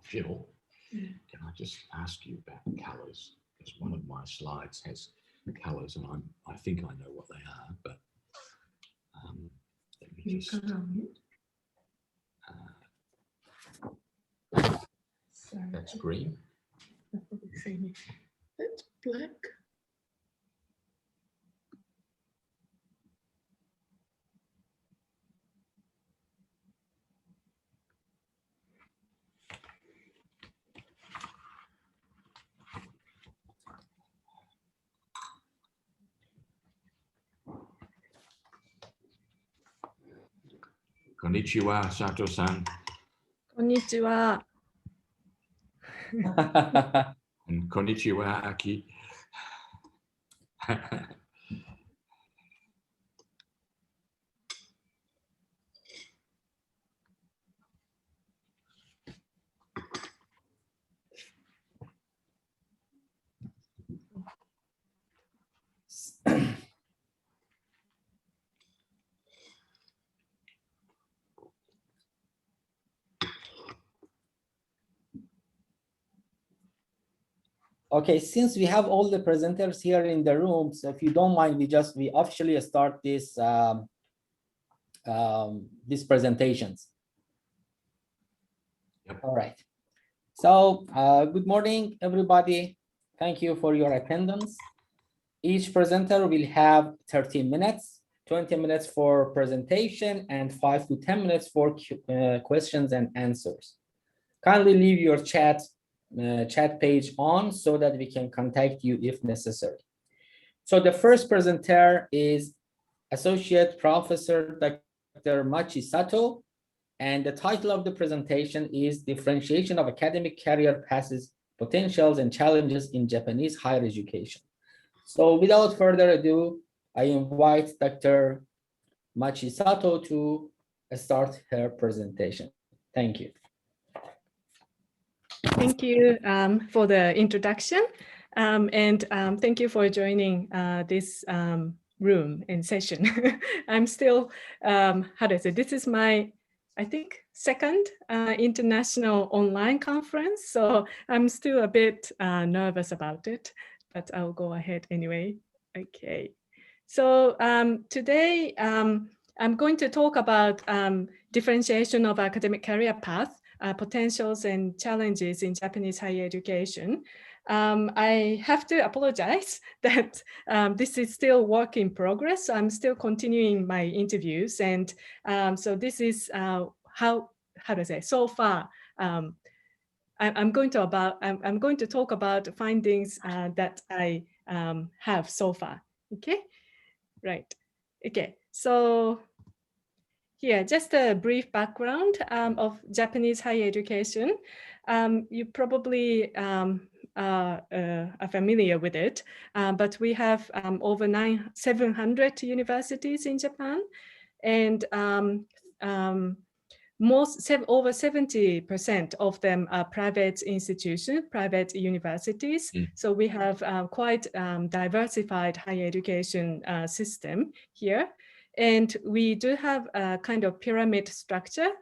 Jill, can I just ask you about colours? Because one of my slides has colours, and I think I know what they are, but let me just. That's green. That's black. Konnichiwa, Sato-san. Konnichiwa. And konnichiwa, Aki. Okay, since we have all the presenters here in the room, so if you don't mind, we officially start this these presentations. Yep. All right. So good morning, everybody. Thank you for your attendance. Each presenter will have 30 minutes, 20 minutes for presentation, and 5 to 10 minutes for questions and answers. Kindly leave your chat page on so that we can contact you if necessary. So the first presenter is Associate Professor Dr. Machi Sato, and the title of the presentation is Differentiation of Academic Career Paths, Potentials and Challenges in Japanese Higher Education. So without further ado, I invite Dr. Machi Sato to start her presentation. Thank you. Thank you for the introduction, and thank you for joining this room and session. I'm still, how do I say, this is my, I think, second international online conference, so I'm still a bit nervous about it, but I'll go ahead anyway. Okay, so today I'm going to talk about differentiation of academic career path, potentials and challenges in Japanese higher education. I have to apologize that this is still work in progress. I'm still continuing my interviews, and so this is how do I say, so far. I'm going to talk about findings that I have so far. Okay, right. Okay, so. Here, just a brief background of Japanese higher education. You probably are familiar with it, but we have over 700 universities in Japan, and over 70% of them are private institutions, private universities. So we have quite diversified higher education system here. And we do have a kind of pyramid structure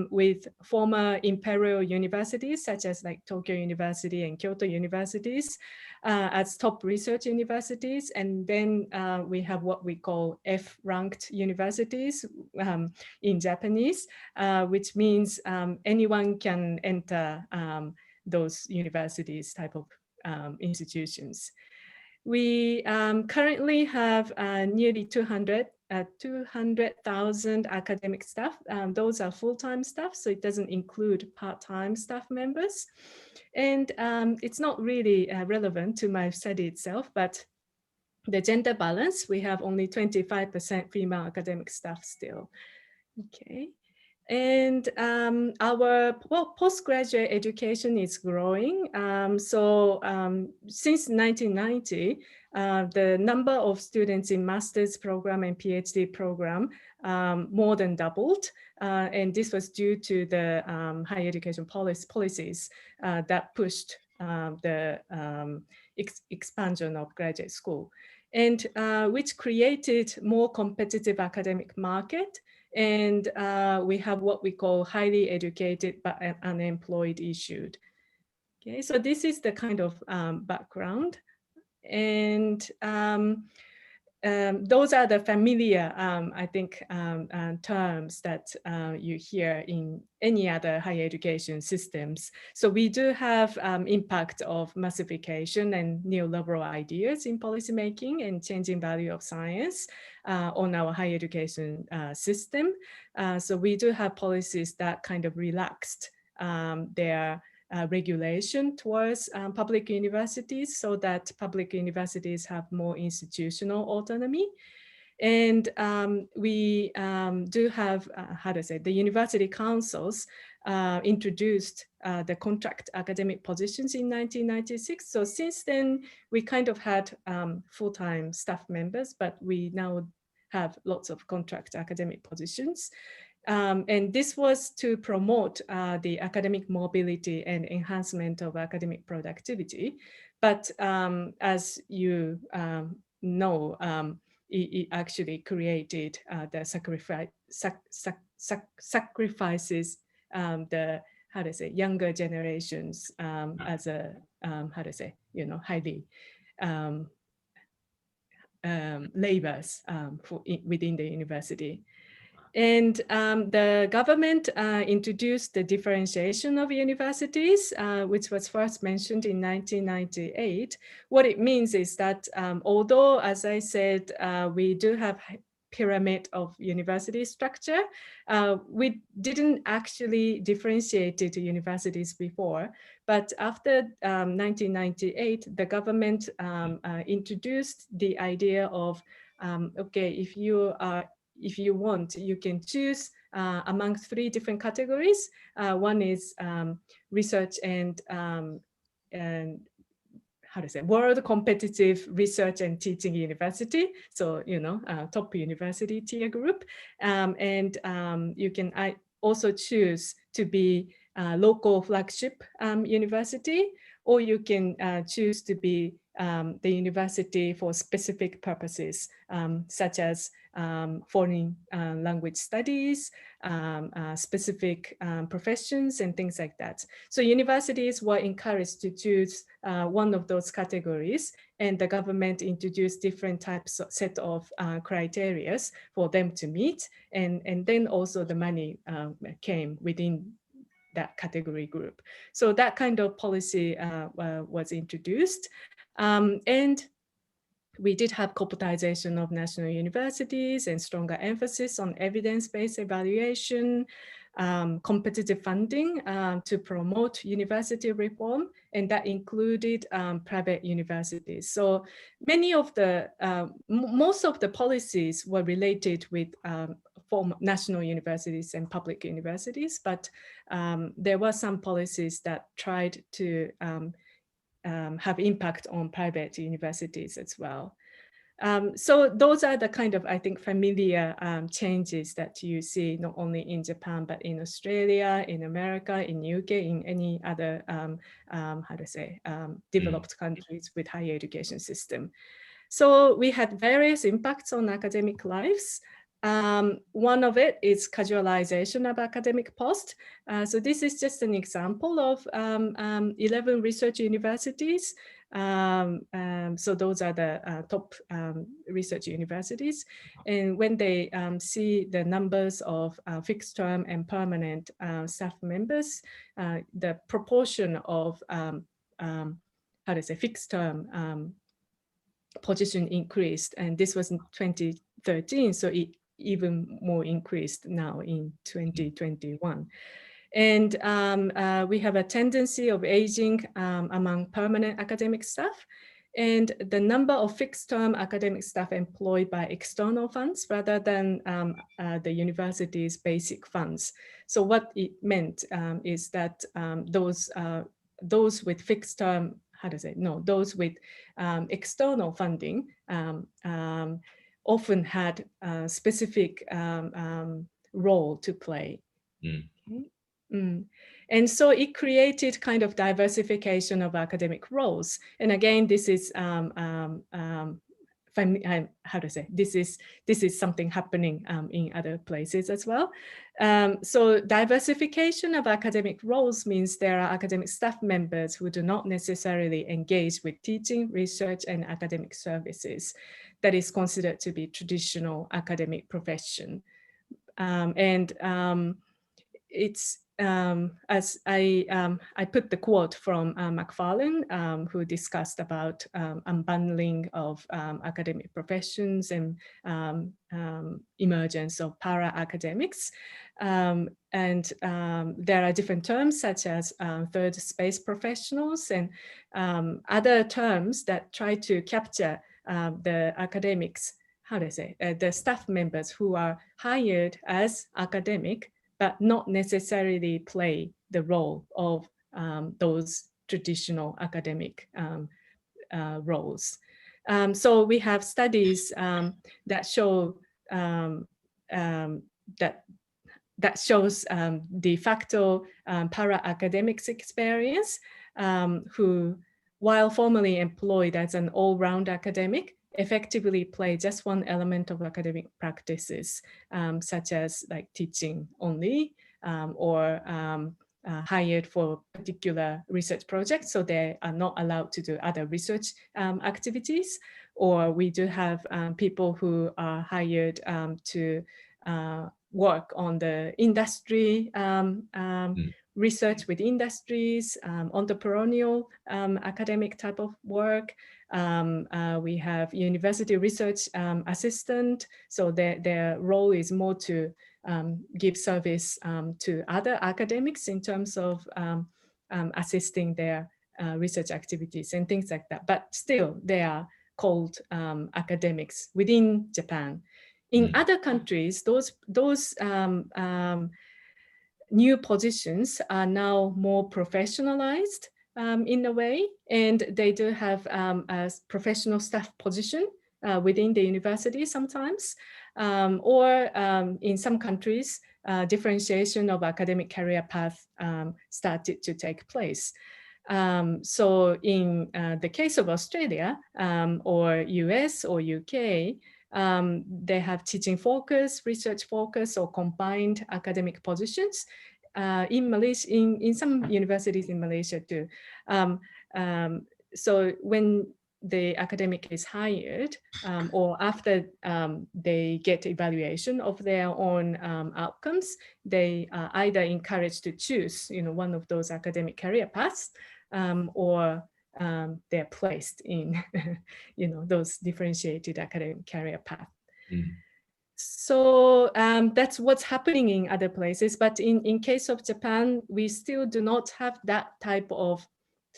with former imperial universities, such as like Tokyo University and Kyoto universities as top research universities. And then we have what we call F-ranked universities in Japanese, which means anyone can enter those universities type of institutions. We currently have nearly 200,000 academic staff. Those are full-time staff, so it doesn't include part-time staff members. And it's not really relevant to my study itself, but the gender balance, we have only 25% female academic staff still. Okay. And our postgraduate education is growing. Since 1990, the number of students in master's program and PhD program more than doubled. And this was due to the higher education policies that pushed the expansion of graduate school, and which created more competitive academic market And we have what we call highly educated but unemployed issued. Okay, so this is the kind of background. And those are the familiar, I think, terms that you hear in any other higher education systems. So we do have impact of massification and neoliberal ideas in policymaking and changing value of science on our higher education system. So we do have policies that kind of relaxed their regulation towards public universities so that public universities have more institutional autonomy. And we do have, how to say, the university councils introduced the contract academic positions in 1996. So since then, we kind of had full-time staff members, but we now have lots of contract academic positions. And this was to promote the academic mobility and enhancement of academic productivity. But as you know, it actually created the sacrifices the, how to say, younger generations as a, how to say, highly labors within the university. And the government introduced the differentiation of universities, which was first mentioned in 1998. What it means is that although, as I said, we do have pyramid of university structure, we didn't actually differentiate the universities before. But after 1998, the government introduced the idea of, okay, if you want, you can choose among 3 different categories. One is research and how to say, world competitive research and teaching university. So, top university tier group. And you can also choose to be a local flagship university, or you can choose to be the university for specific purposes, such as foreign language studies, specific professions and things like that. So universities were encouraged to choose one of those categories, and the government introduced different types of set of criteria for them to meet. And then also the money came within that category group. So that kind of policy was introduced. And we did have corporatization of national universities and stronger emphasis on evidence-based evaluation, competitive funding to promote university reform, and that included private universities. So many of the, most of the policies were related with form national universities and public universities, but there were some policies that tried to have impact on private universities as well. So those are the kind of, I think, familiar changes that you see not only in Japan, but in Australia, in America, in UK, in any other, how to say, developed countries with higher education system. So we had various impacts on academic lives. One of it is casualization of academic post. So this is just an example of 11 research universities. So those are the top research universities. And when they see the numbers of fixed term and permanent staff members, the proportion of, how to say, fixed term position increased. And this was in 2013, so it even more increased now in 2021. And we have a tendency of aging among permanent academic staff, and the number of fixed-term academic staff employed by external funds rather than the university's basic funds. So what it meant is that those with fixed-term, how to say, no, those with external funding often had a specific role to play. And so it created kind of diversification of academic roles. And again, this is how to say, this is something happening in other places as well. So diversification of academic roles means there are academic staff members who do not necessarily engage with teaching, research, and academic services that is considered to be traditional academic profession. It's as I put the quote from McFarlane, who discussed about unbundling of academic professions and emergence of para-academics. There are different terms such as third space professionals and other terms that try to capture the academics, how do I say, the staff members who are hired as academic, but not necessarily play the role of those traditional academic roles. So we have studies that show that shows de facto para-academics experience who, while formally employed as an all-round academic, effectively play just one element of academic practices, such as like teaching only, or hired for particular research projects, so they are not allowed to do other research activities. Or we do have people who are hired to work on the industry, research with industries, entrepreneurial academic type of work. We have university research assistant, so their role is more to give service to other academics in terms of assisting their research activities and things like that. But still, they are called academics within Japan. In other countries, those new positions are now more professionalized in a way, and they do have a professional staff position within the university sometimes, or in some countries, differentiation of academic career path started to take place. So in the case of Australia or US or UK, they have teaching focus, research focus, or combined academic positions. In Malaysia, in some universities in Malaysia too. So when the academic is hired, or after they get evaluation of their own outcomes, they are either encouraged to choose, one of those academic career paths, or they're placed in, those differentiated academic career path. So that's what's happening in other places. But in case of Japan, we still do not have that type of,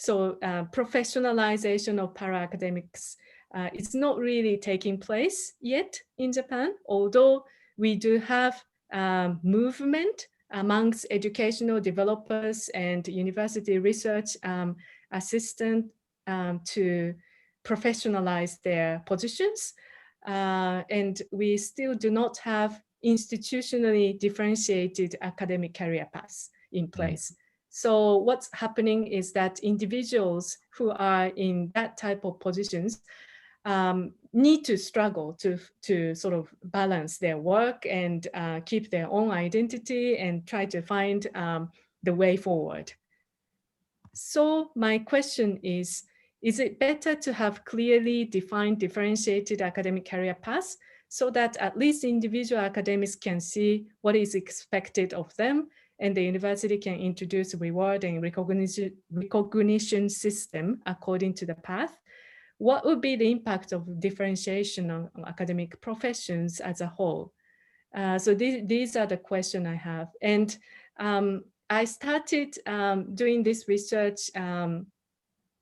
professionalization of para-academics. It's not really taking place yet in Japan, although we do have movement amongst educational developers and university research assistant to professionalize their positions. And we still do not have institutionally differentiated academic career paths in place. So what's happening is that individuals who are in that type of positions need to struggle to sort of balance their work and keep their own identity and try to find the way forward. So my question is it better to have clearly defined differentiated academic career paths so that at least individual academics can see what is expected of them, and the university can introduce reward and recognition system according to the path? What would be the impact of differentiation on academic professions as a whole? So these are the questions I have. And I started doing this research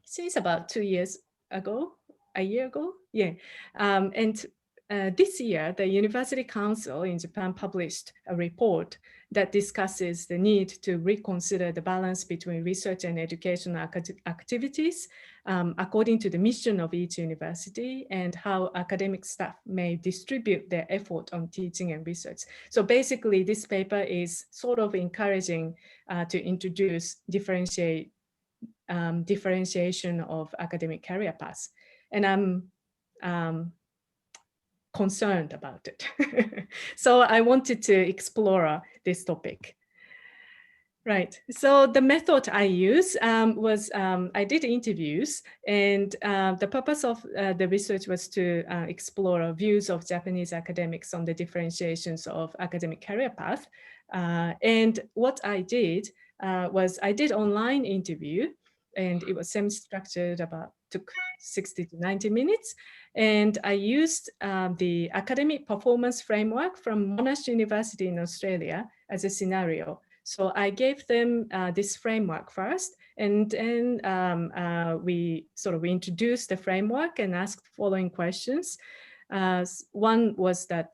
since about 2 years ago, a year ago, yeah. And this year, the University Council in Japan published a report that discusses the need to reconsider the balance between research and educational activities according to the mission of each university and how academic staff may distribute their effort on teaching and research. So basically, this paper is sort of encouraging to introduce differentiation of academic career paths. And I'm concerned about it. So I wanted to explore this topic. Right. So the method I use was I did interviews, and the purpose of the research was to explore views of Japanese academics on the differentiations of academic career path. And what I did was I did online interview, and it was semi-structured, took 60 to 90 minutes. And I used the academic performance framework from Monash University in Australia as a scenario. So I gave them this framework first, and then we introduced the framework and asked following questions. One was that,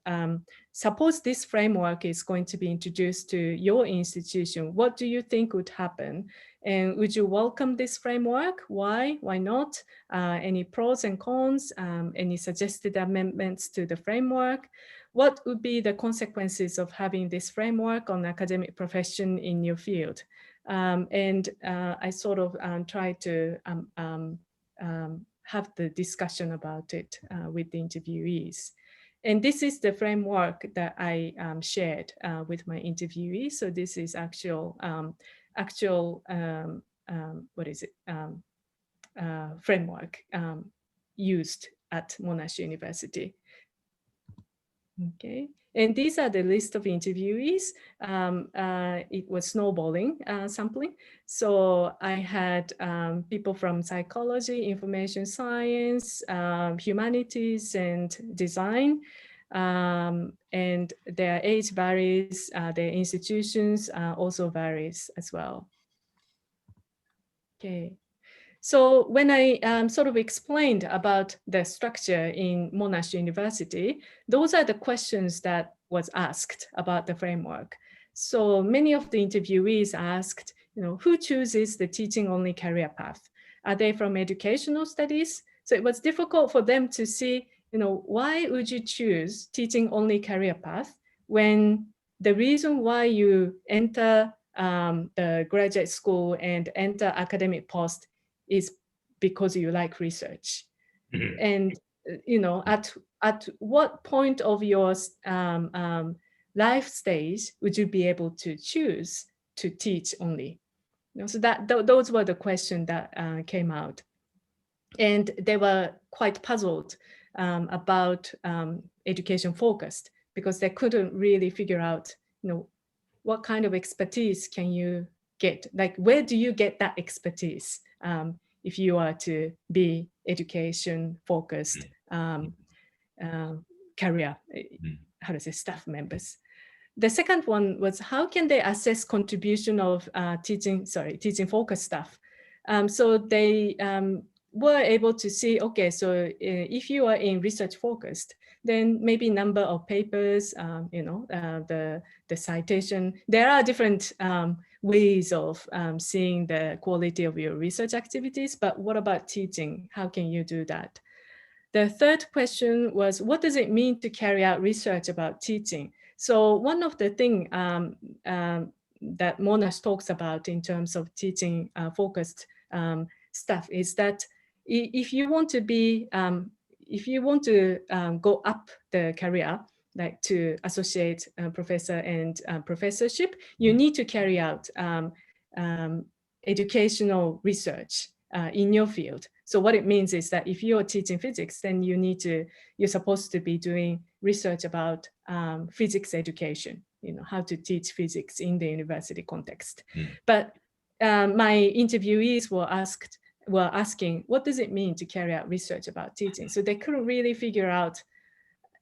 suppose this framework is going to be introduced to your institution, what do you think would happen? And would you welcome this framework? Why? Why not? Any pros and cons? Any suggested amendments to the framework? What would be the consequences of having this framework on academic profession in your field? And I tried to have the discussion about it with the interviewees. And this is the framework that I shared with my interviewees. So this is actual framework used at Monash University. Okay, and these are the list of interviewees. It was snowballing sampling. So I had people from psychology, information science, humanities, and design. And their age varies, their institutions also varies as well. Okay. So when I explained about the structure in Monash University, those are the questions that was asked about the framework. So many of the interviewees asked, who chooses the teaching only career path? Are they from educational studies? So it was difficult for them to see, why would you choose teaching only career path when the reason why you enter the graduate school and enter academic post is because you like research. And at what point of your life stage would you be able to choose to teach only? So those were the questions that came out, and they were quite puzzled about education focused, because they couldn't really figure out what kind of expertise can you get? Like, where do you get that expertise if you are to be education-focused career, staff members? The second one was, how can they assess contribution of teaching-focused staff? So they were able to see, okay, so if you are in research-focused, then maybe number of papers, the citation. There are different ways of seeing the quality of your research activities, but what about teaching? How can you do that? The third question was, what does it mean to carry out research about teaching? So one of the things that Monash talks about in terms of teaching focused stuff is that if you want to be, go up the career, like to associate professor and professorship, you need to carry out educational research in your field. So what it means is that if you're teaching physics, then you're supposed to be doing research about physics education, how to teach physics in the university context. But my interviewees were asking, what does it mean to carry out research about teaching? So they couldn't really figure out,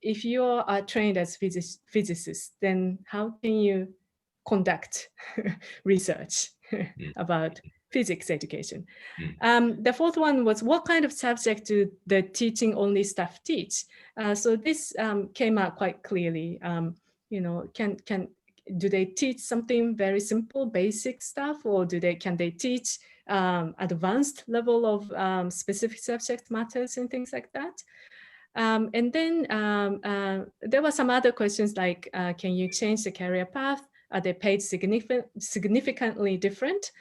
if you are trained as physicists, then how can you conduct research about physics education? The fourth one was, what kind of subject do the teaching only staff teach? So this came out quite clearly. Do they teach something very simple, basic stuff, or can they teach advanced level of specific subject matters and things like that? And then there were some other questions like, can you change the career path? Are they paid significantly different?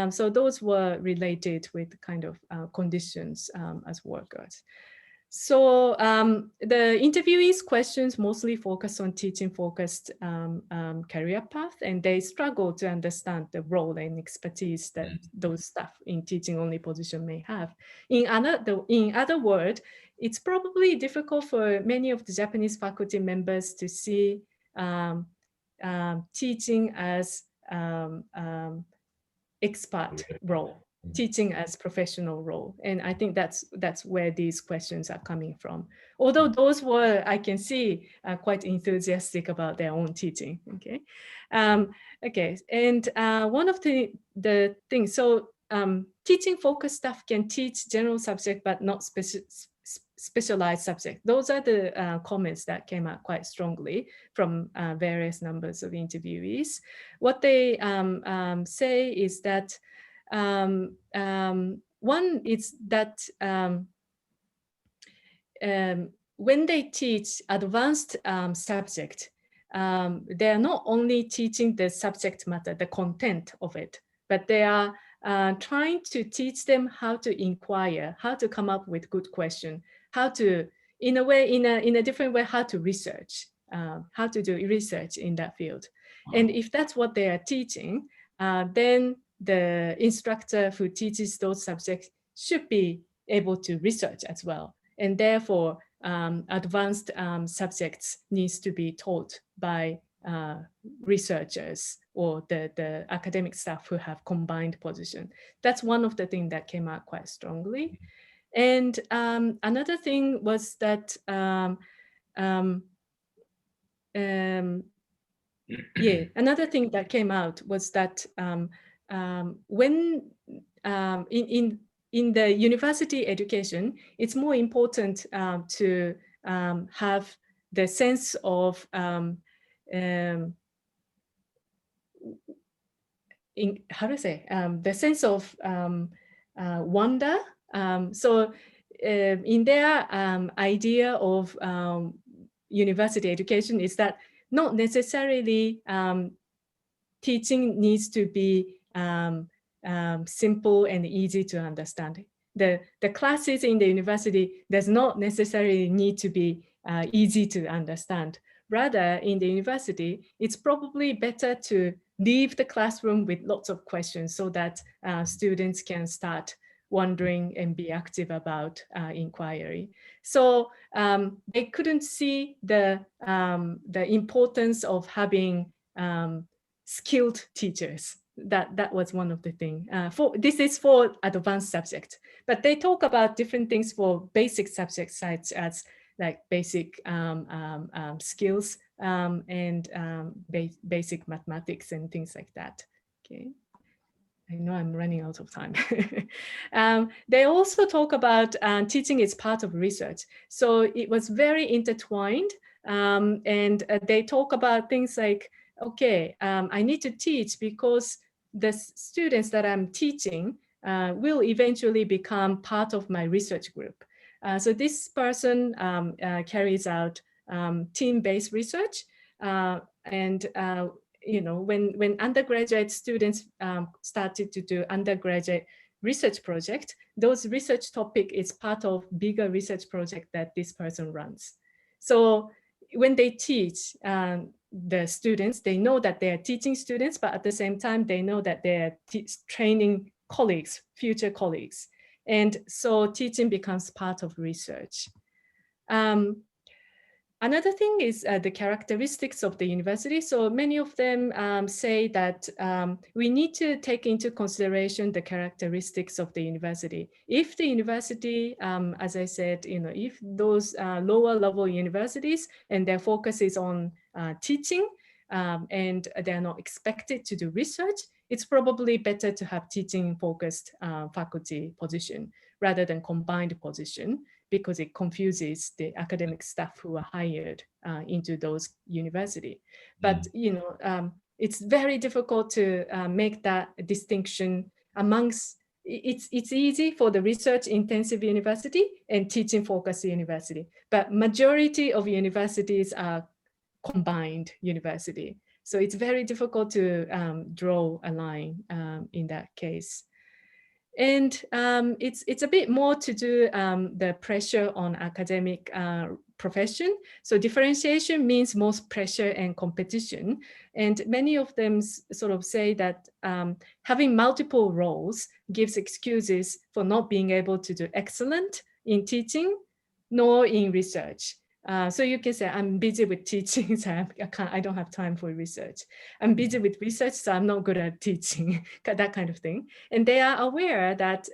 So those were related with kind of conditions as workers. So the interviewees' questions mostly focus on teaching-focused career path, and they struggle to understand the role and expertise that those staff in teaching-only position may have. In other words, it's probably difficult for many of the Japanese faculty members to see teaching as expert role. Teaching as professional role, and I think that's where these questions are coming from. Although those were, I can see, quite enthusiastic about their own teaching. Okay, okay, and one of the things. So teaching focused staff can teach general subject, but not specialized subject. Those are the comments that came out quite strongly from various numbers of interviewees. What they say is that. One is that when they teach advanced subject, they are not only teaching the subject matter, the content of it, but they are trying to teach them how to inquire, how to come up with good question, how to, in a way, in a different way, how to research, how to do research in that field. And if that's what they are teaching, then the instructor who teaches those subjects should be able to research as well. And therefore, advanced subjects needs to be taught by researchers or the academic staff who have combined position. That's one of the things that came out quite strongly. And another thing was that yeah, another thing that came out was that when in the university education, it's more important to have the sense of how to say the sense of wonder. So in their idea of university education is that not necessarily teaching needs to be simple and easy to understand. The classes in the university does not necessarily need to be easy to understand. Rather, in the university, it's probably better to leave the classroom with lots of questions so that students can start wondering and be active about inquiry. So they couldn't see the importance of having skilled teachers. That was one of the things. This is for advanced subjects, but they talk about different things for basic subjects such as like basic skills and basic mathematics and things like that. Okay. I know I'm running out of time. They also talk about teaching is part of research. So it was very intertwined. And they talk about things like, okay, I need to teach because the students that I'm teaching will eventually become part of my research group. So this person carries out team-based research and you know, when undergraduate students started to do undergraduate research project, those research topic is part of bigger research project that this person runs. So when they teach the students, they know that they are teaching students, but at the same time, they know that they are training colleagues, future colleagues. And so teaching becomes part of research. Another thing is the characteristics of the university. So many of them say that we need to take into consideration the characteristics of the university. If the university, as I said, you know, if those lower level universities and their focus is on teaching and they're not expected to do research, it's probably better to have teaching focused faculty position rather than combined position, because it confuses the academic staff who are hired into those universities. But you know, it's very difficult to make that distinction amongst. It's easy for the research intensive university and teaching focused university, but majority of universities are combined university. So it's very difficult to draw a line in that case. And it's a bit more to do the pressure on academic profession. So differentiation means most pressure and competition. And many of them sort of say that having multiple roles gives excuses for not being able to do excellent in teaching nor in research. So you can say, I'm busy with teaching, so I don't have time for research. I'm busy with research, so I'm not good at teaching, that kind of thing. And they are aware that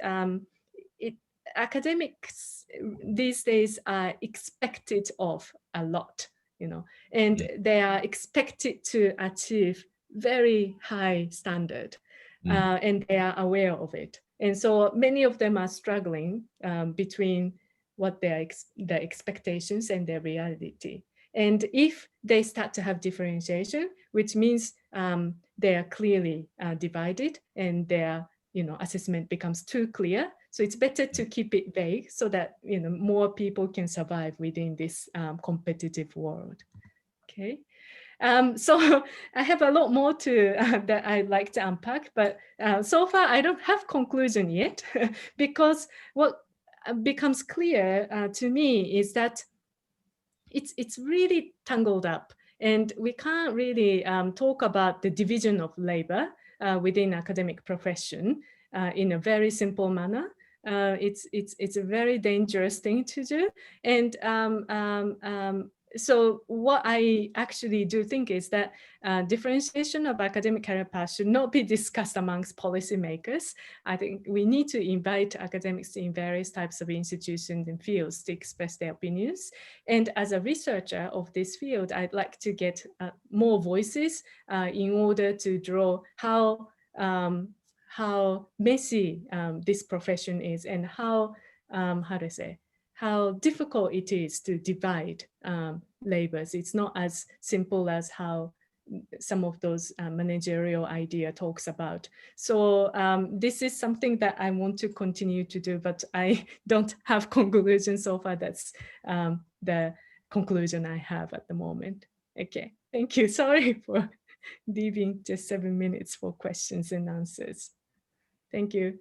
academics these days are expected of a lot, and they are expected to achieve very high standard, and they are aware of it. And so many of them are struggling between what their expectations and their reality. And if they start to have differentiation, which means they are clearly divided and their assessment becomes too clear. So it's better to keep it vague so that more people can survive within this competitive world. Okay. So I have a lot more to that I'd like to unpack, but so far I don't have conclusion yet because what becomes clear to me is that it's really tangled up, and we can't really talk about the division of labor within academic profession in a very simple manner. It's a very dangerous thing to do, and so what I actually do think is that differentiation of academic career paths should not be discussed amongst policymakers. I think we need to invite academics in various types of institutions and fields to express their opinions. And as a researcher of this field, I'd like to get more voices in order to draw how messy this profession is, and how difficult it is to divide labors. It's not as simple as how some of those managerial idea talks about. So this is something that I want to continue to do, but I don't have conclusion so far. That's the conclusion I have at the moment. Okay, thank you. Sorry for leaving just 7 minutes for questions and answers. Thank you.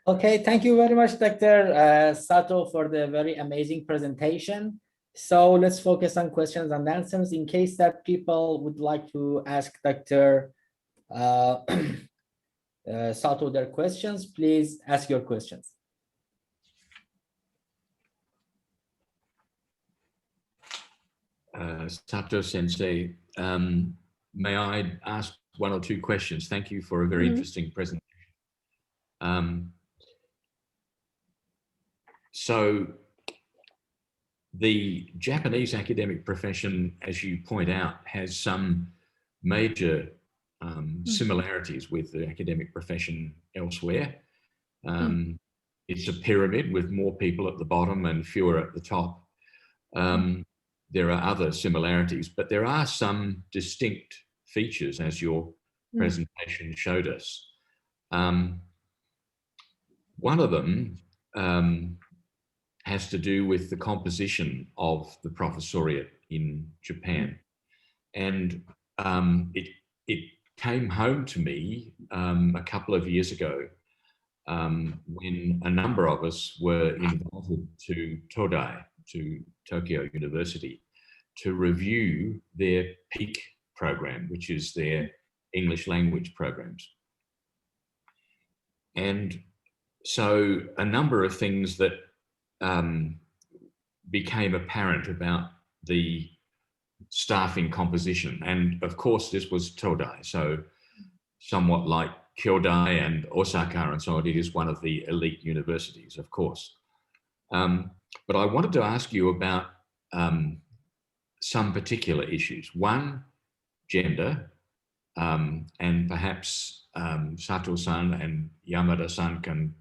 Okay, thank you very much, Dr. Sato, for the very amazing presentation. So let's focus on questions and answers. In case that people would like to ask Dr. Sato their questions, please ask your questions. Sato Sensei, may I ask one or two questions? Thank you for a very interesting presentation. So the Japanese academic profession, as you point out, has some major similarities with the academic profession elsewhere. It's a pyramid with more people at the bottom and fewer at the top. There are other similarities, but there are some distinct features, as your presentation showed us. One of them has to do with the composition of the professoriate in Japan. And it came home to me a couple of years ago when a number of us were invited to Todai, to Tokyo University, to review their PEAK program, which is their English language programs. And so a number of things that became apparent about the staffing composition. And of course, this was Todai, so somewhat like Kyodai and Osaka and so on. It is one of the elite universities, of course. But I wanted to ask you about some particular issues. One, gender, and perhaps Sato-san and Yamada-san can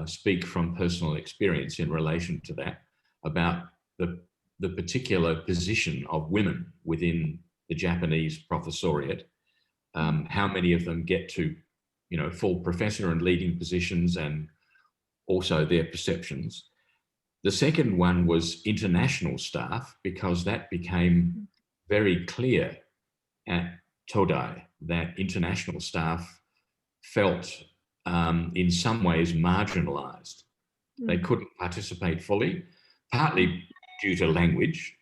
speak from personal experience in relation to that, about the particular position of women within the Japanese professoriate, how many of them get to, full professor and leading positions, and also their perceptions. The second one was international staff, because that became very clear at Todai that international staff felt in some ways marginalized. They couldn't participate fully, partly due to language,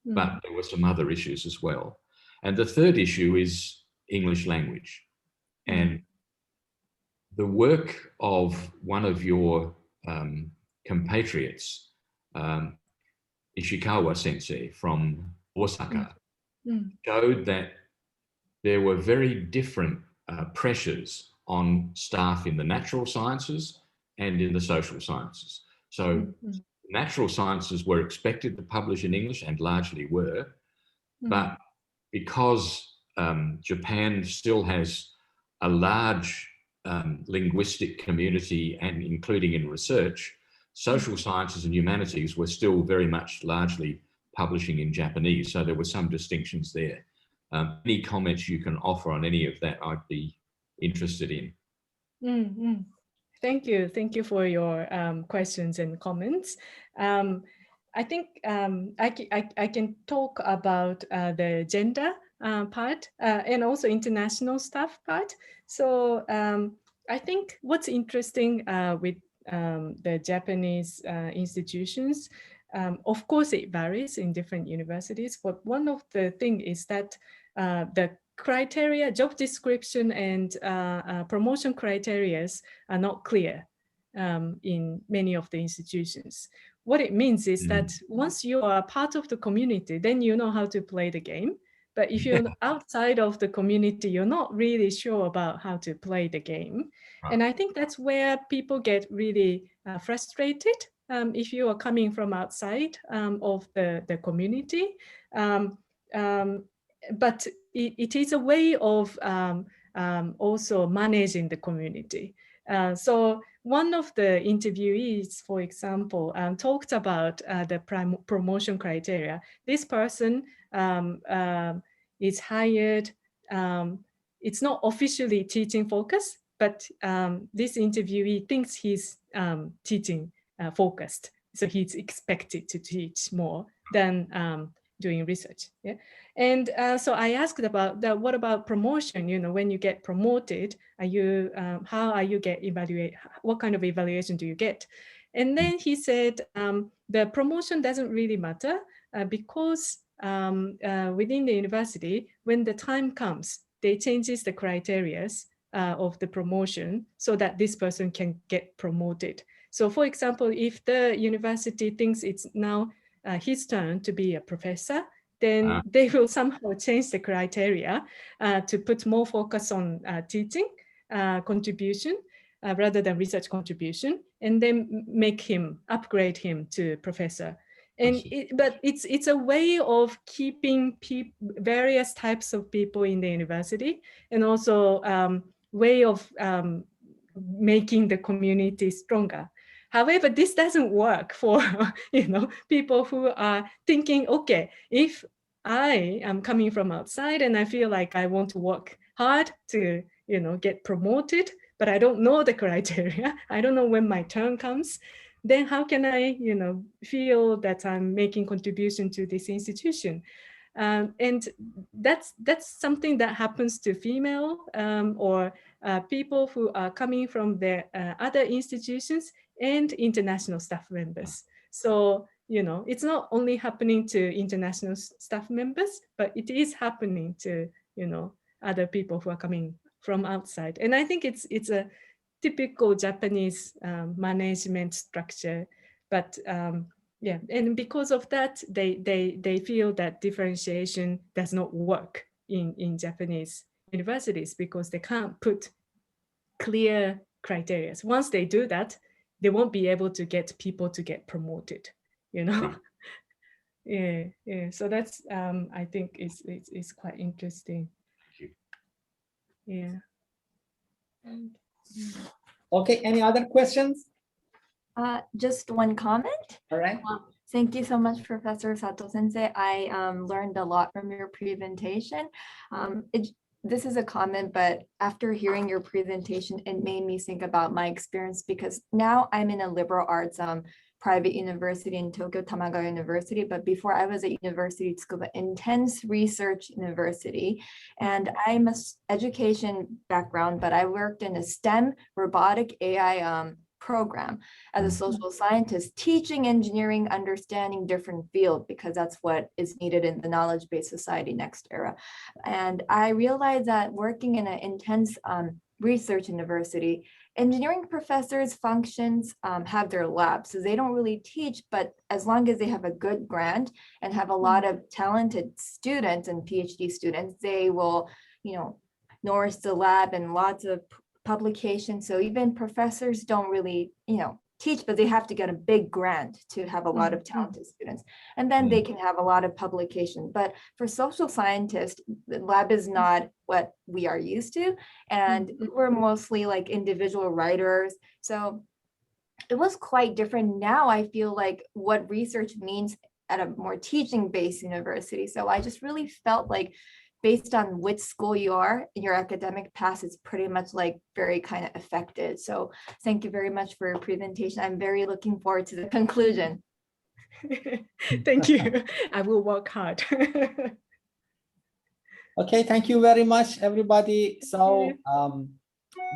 but there were some other issues as well. And the third issue is English language. And the work of one of your compatriots, Ishikawa sensei from Osaka, showed that there were very different pressures on staff in the natural sciences and in the social sciences. So natural sciences were expected to publish in English and largely were, but because Japan still has a large linguistic community, and including in research, social sciences and humanities were still very much largely publishing in Japanese. So there were some distinctions there. Any comments you can offer on any of that, I'd be interested in. Thank you for your questions and comments. I think I can talk about the gender part and also international stuff part. So I think what's interesting with the Japanese institutions, of course it varies in different universities, but one of the things is that the criteria, job description and promotion criteria are not clear in many of the institutions. What it means is that once you are part of the community, then you know how to play the game. But if you're outside of the community, you're not really sure about how to play the game. And I think that's where people get really frustrated if you are coming from outside of the community. But it is a way of also managing the community. So one of the interviewees, for example, talked about the promotion criteria. This person is hired. It's not officially teaching focus, but this interviewee thinks he's teaching focused. So he's expected to teach more than doing research. Yeah. And so I asked about that. What about promotion? You know, when you get promoted, are you how are you get evaluate? What kind of evaluation do you get? And then he said the promotion doesn't really matter because within the university, when the time comes, they changes the criteria of the promotion so that this person can get promoted. So, for example, if the university thinks it's now his turn to be a professor, then they will somehow change the criteria to put more focus on teaching contribution rather than research contribution, and then upgrade him to professor. And but it's a way of keeping various types of people in the university, and also way of making the community stronger. However, this doesn't work for people who are thinking, okay, if I am coming from outside and I feel like I want to work hard to get promoted, but I don't know the criteria, I don't know when my turn comes, then how can I feel that I'm making contribution to this institution? And that's something that happens to female or people who are coming from the other institutions and international staff members. So, it's not only happening to international staff members, but it is happening to, other people who are coming from outside. And I think it's a typical Japanese management structure, but yeah, and because of that, they feel that differentiation does not work in Japanese universities because they can't put clear criteria. Once they do that, they won't be able to get people to get promoted, Yeah. So that's I think it's quite interesting. Yeah. Okay, any other questions? Just one comment. All right. Thank you so much, Professor Sato Sensei. I learned a lot from your presentation. This is a comment, but after hearing your presentation, it made me think about my experience because now I'm in a liberal arts private university in Tokyo, Tamagawa University. But before I was at University Tsukuba, intense research university. And I'm a education background, but I worked in a STEM robotic AI program as a social scientist, teaching engineering, understanding different fields, because that's what is needed in the knowledge-based society next era. And I realized that working in an intense research university, engineering professors functions have their labs, so they don't really teach, but as long as they have a good grant and have a lot of talented students and PhD students, they will, nourish the lab and lots of publications. So even professors don't really, teach, but they have to get a big grant to have a lot of talented students. And then they can have a lot of publication. But for social scientists, the lab is not what we are used to. And we're mostly like individual writers. So it was quite different. Now I feel like what research means at a more teaching-based university. So I just really felt like based on which school you are, your academic path is pretty much like very kind of affected. So thank you very much for your presentation. I'm very looking forward to the conclusion. Thank you. I will work hard. Okay, thank you very much, everybody. So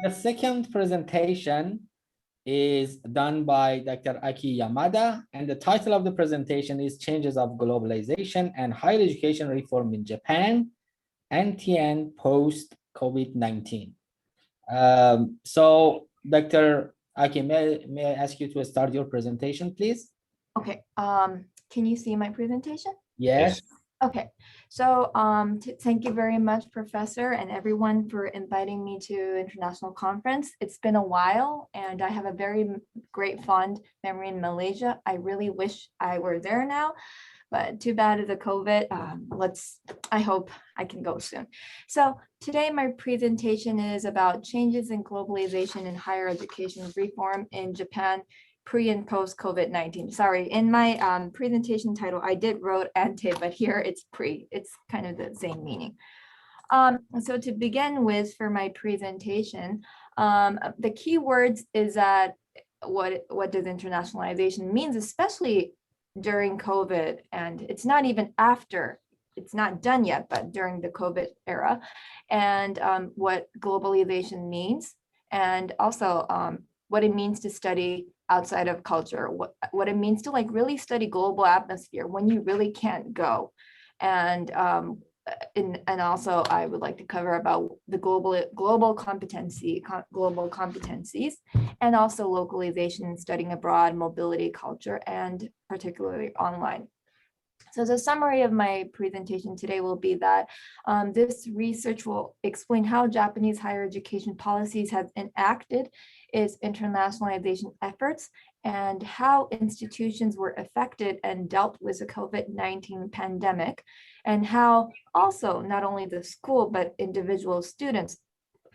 the second presentation is done by Dr. Aki Yamada, and the title of the presentation is Changes of Globalization and Higher Education Reform in Japan, AntiEnd Post COVID-19. So Dr. Aki, may I ask you to start your presentation, please? Okay, can you see my presentation? Yes. Okay, so thank you very much, Professor, and everyone for inviting me to international conference. It's been a while, and I have a very great fond memory in Malaysia. I really wish I were there now, but too bad of the COVID. I hope I can go soon. So today my presentation is about changes in globalization and higher education reform in Japan, pre and post COVID-19. Sorry, in my presentation title, I did wrote ante, but here it's pre. It's kind of the same meaning. So to begin with, for my presentation, the key words is that what does internationalization means, especially during COVID, and it's not even after, it's not done yet, but during the COVID era, and what globalization means, and also what it means to study outside of culture, what it means to like really study global atmosphere when you really can't go. And also I would like to cover about the global competencies, and also localization, studying abroad, mobility, culture, and particularly online. So the summary of my presentation today will be that this research will explain how Japanese higher education policies have enacted its internationalization efforts and how institutions were affected and dealt with the COVID-19 pandemic, and how also not only the school, but individual students,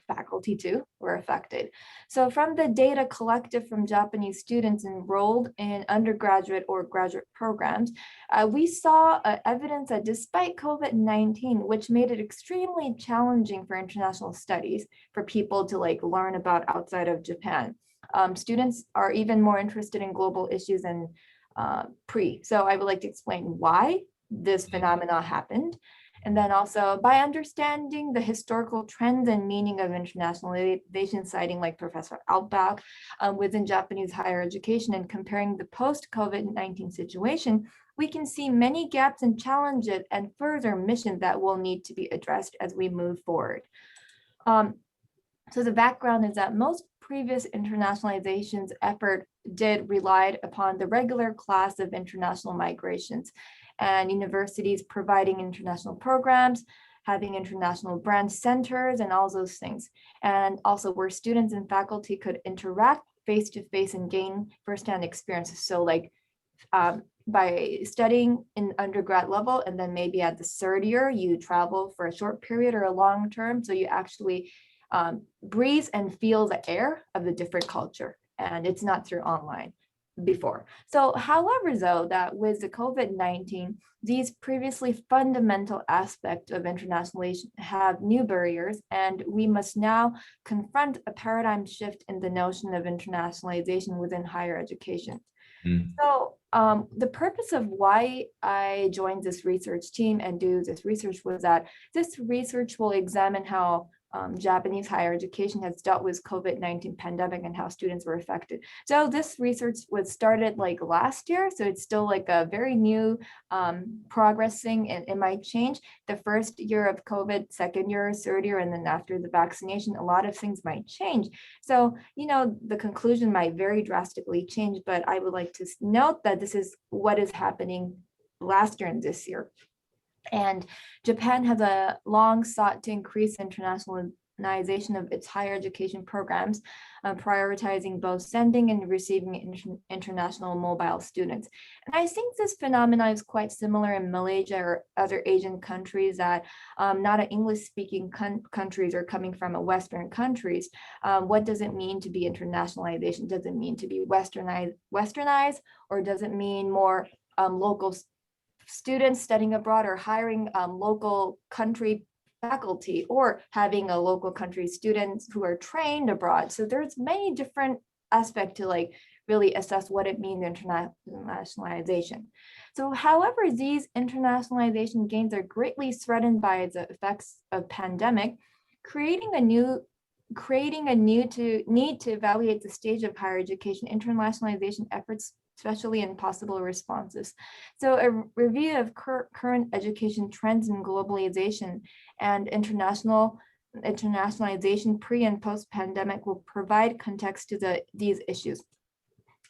faculty too, were affected. So from the data collected from Japanese students enrolled in undergraduate or graduate programs, we saw evidence that despite COVID-19, which made it extremely challenging for international studies for people to like learn about outside of Japan, students are even more interested in global issues than pre. So I would like to explain why this phenomena happened. And then also by understanding the historical trends and meaning of internationalization, citing like Professor Altbach within Japanese higher education and comparing the post-COVID-19 situation, we can see many gaps and challenges and further missions that will need to be addressed as we move forward. So the background is that most previous internationalization's effort relied upon the regular class of international migrations and universities providing international programs, having international branch centers and all those things. And also where students and faculty could interact face-to-face and gain firsthand experiences. So like by studying in undergrad level, and then maybe at the third year, you travel for a short period or a long term. So you actually breathe and feel the air of the different culture, and it's not through online. before. So however, though, that with the COVID-19, these previously fundamental aspects of internationalization have new barriers, and we must now confront a paradigm shift in the notion of internationalization within higher education. So the purpose of why I joined this research team and do this research was that this research will examine how Japanese higher education has dealt with COVID-19 pandemic and how students were affected. So this research was started like last year, so it's still like a very new progressing, and it might change. The first year of COVID, second year, third year, and then after the vaccination, a lot of things might change. So, you know, the conclusion might very drastically change, but I would like to note that this is what is happening last year and this year. And Japan has long sought to increase internationalization of its higher education programs, prioritizing both sending and receiving international mobile students. And I think this phenomenon is quite similar in Malaysia or other Asian countries that not English-speaking countries are coming from Western countries. What does it mean to be internationalization? Does it mean to be westernized, or does it mean more local students studying abroad, or hiring local country faculty, or having a local country students who are trained abroad? So there's many different aspects to like really assess what it means internationalization. So however, these internationalization gains are greatly threatened by the effects of pandemic, creating a need to evaluate the stage of higher education internationalization efforts, especially in possible responses. So a review of current education trends in globalization and internationalization pre and post-pandemic will provide context to these issues.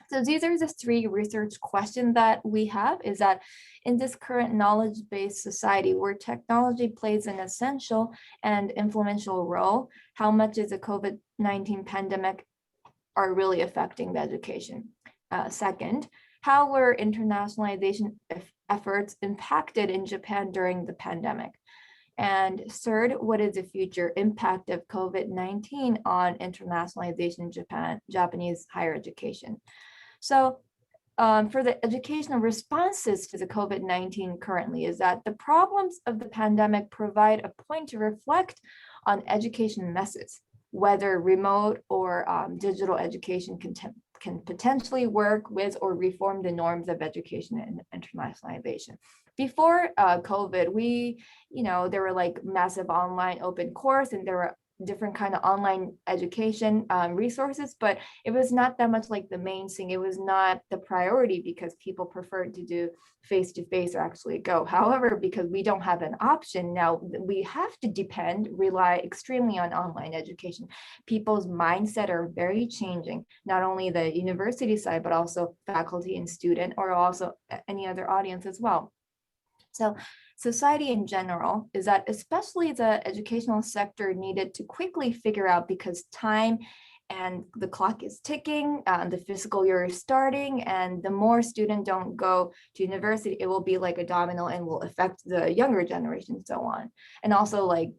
So these are the three research questions that we have, is that in this current knowledge-based society where technology plays an essential and influential role, how much is the COVID-19 pandemic are really affecting the education? Second, how were internationalization efforts impacted in Japan during the pandemic? And third, what is the future impact of COVID-19 on internationalization in Japanese higher education? So for the educational responses to the COVID-19 currently, is that the problems of the pandemic provide a point to reflect on education methods, whether remote or digital education can potentially work with or reform the norms of education and internationalization. Before COVID, there were like massive online open course, and there were different kind of online education resources, but it was not that much like the main thing. It was not the priority because people preferred to do face-to-face or actually go. However, because we don't have an option now, we have to rely extremely on online education. People's mindset are very changing, not only the university side, but also faculty and student, or also any other audience as well. So society in general is that especially the educational sector needed to quickly figure out, because time and the clock is ticking, the fiscal year is starting, and the more students don't go to university, it will be like a domino and will affect the younger generation and so on. And also like,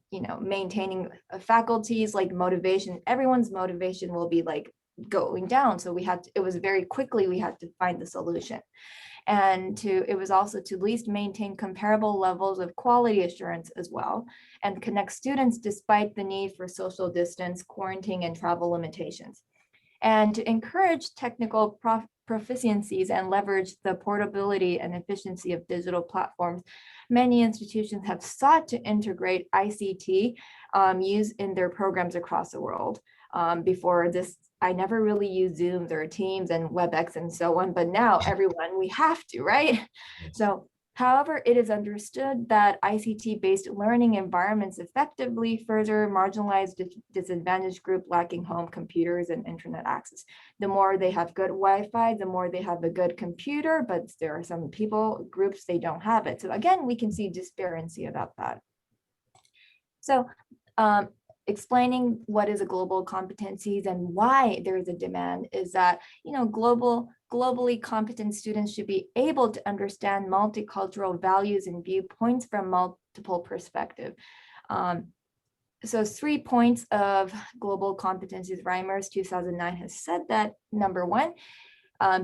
maintaining faculties, like motivation, everyone's motivation will be like going down. So we had to find the solution. And it was also to at least maintain comparable levels of quality assurance as well, and connect students despite the need for social distance, quarantine, and travel limitations. And to encourage technical proficiencies and leverage the portability and efficiency of digital platforms, many institutions have sought to integrate ICT used in their programs across the world. Before this, I never really used Zooms or Teams and WebEx and so on, but now we have to, right? So, however, it is understood that ICT-based learning environments effectively further marginalize disadvantaged group lacking home computers and internet access. The more they have good Wi-Fi, the more they have a good computer, but there are some groups, they don't have it. So again, we can see disparity about that. So, explaining what is a global competencies and why there is a demand is that, globally competent students should be able to understand multicultural values and viewpoints from multiple perspectives. So 3 points of global competencies, Reimers 2009 has said that. Number one,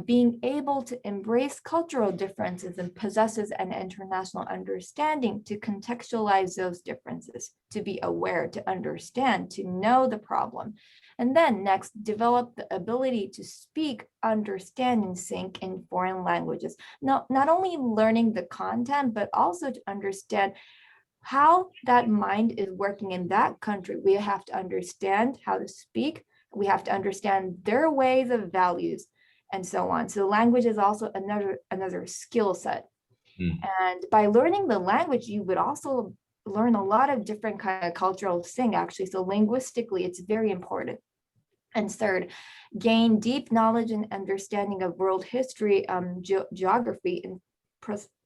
being able to embrace cultural differences and possesses an international understanding to contextualize those differences, to be aware, to understand, to know the problem. And then next, develop the ability to speak, understand, and think in foreign languages. Not only learning the content, but also to understand how that mind is working in that country. We have to understand how to speak. We have to understand their ways of values and so on. So language is also another skill set. And by learning the language, you would also learn a lot of different kind of cultural thing actually. So linguistically, it's very important. And third, gain deep knowledge and understanding of world history, geography, and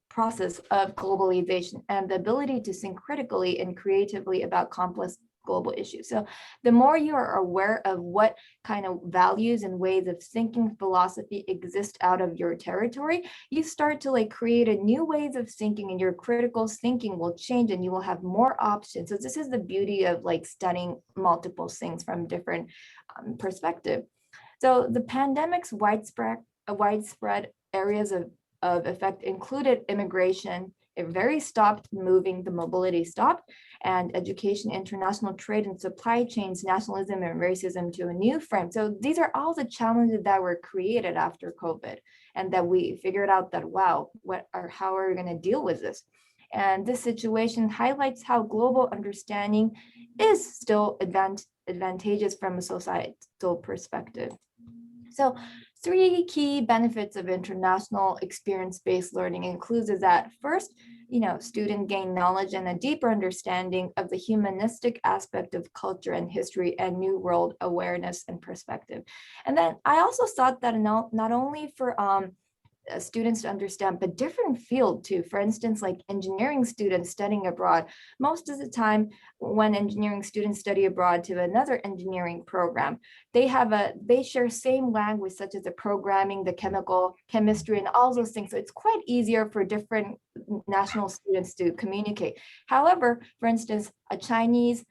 process of globalization, and the ability to think critically and creatively about complex global issues. So the more you are aware of what kind of values and ways of thinking, philosophy exist out of your territory, you start to like create a new ways of thinking, and your critical thinking will change and you will have more options. So this is the beauty of like studying multiple things from different perspective. So the pandemic's widespread areas of effect included immigration. It very stopped moving, the mobility stopped, and education, international trade and supply chains, nationalism and racism to a new frame. So these are all the challenges that were created after COVID, and that we figured out that, wow, how are we going to deal with this? And this situation highlights how global understanding is still advantageous from a societal perspective. So 3 key benefits of international experience-based learning includes is that first, student gain knowledge and a deeper understanding of the humanistic aspect of culture and history and new world awareness and perspective. And then I also thought that not only for students to understand, but different field too. For instance, like engineering students studying abroad, most of the time when engineering students study abroad to another engineering program, they share same language, such as the programming, the chemistry, and all those things. So it's quite easier for different national students to communicate. However, for instance, a Chinese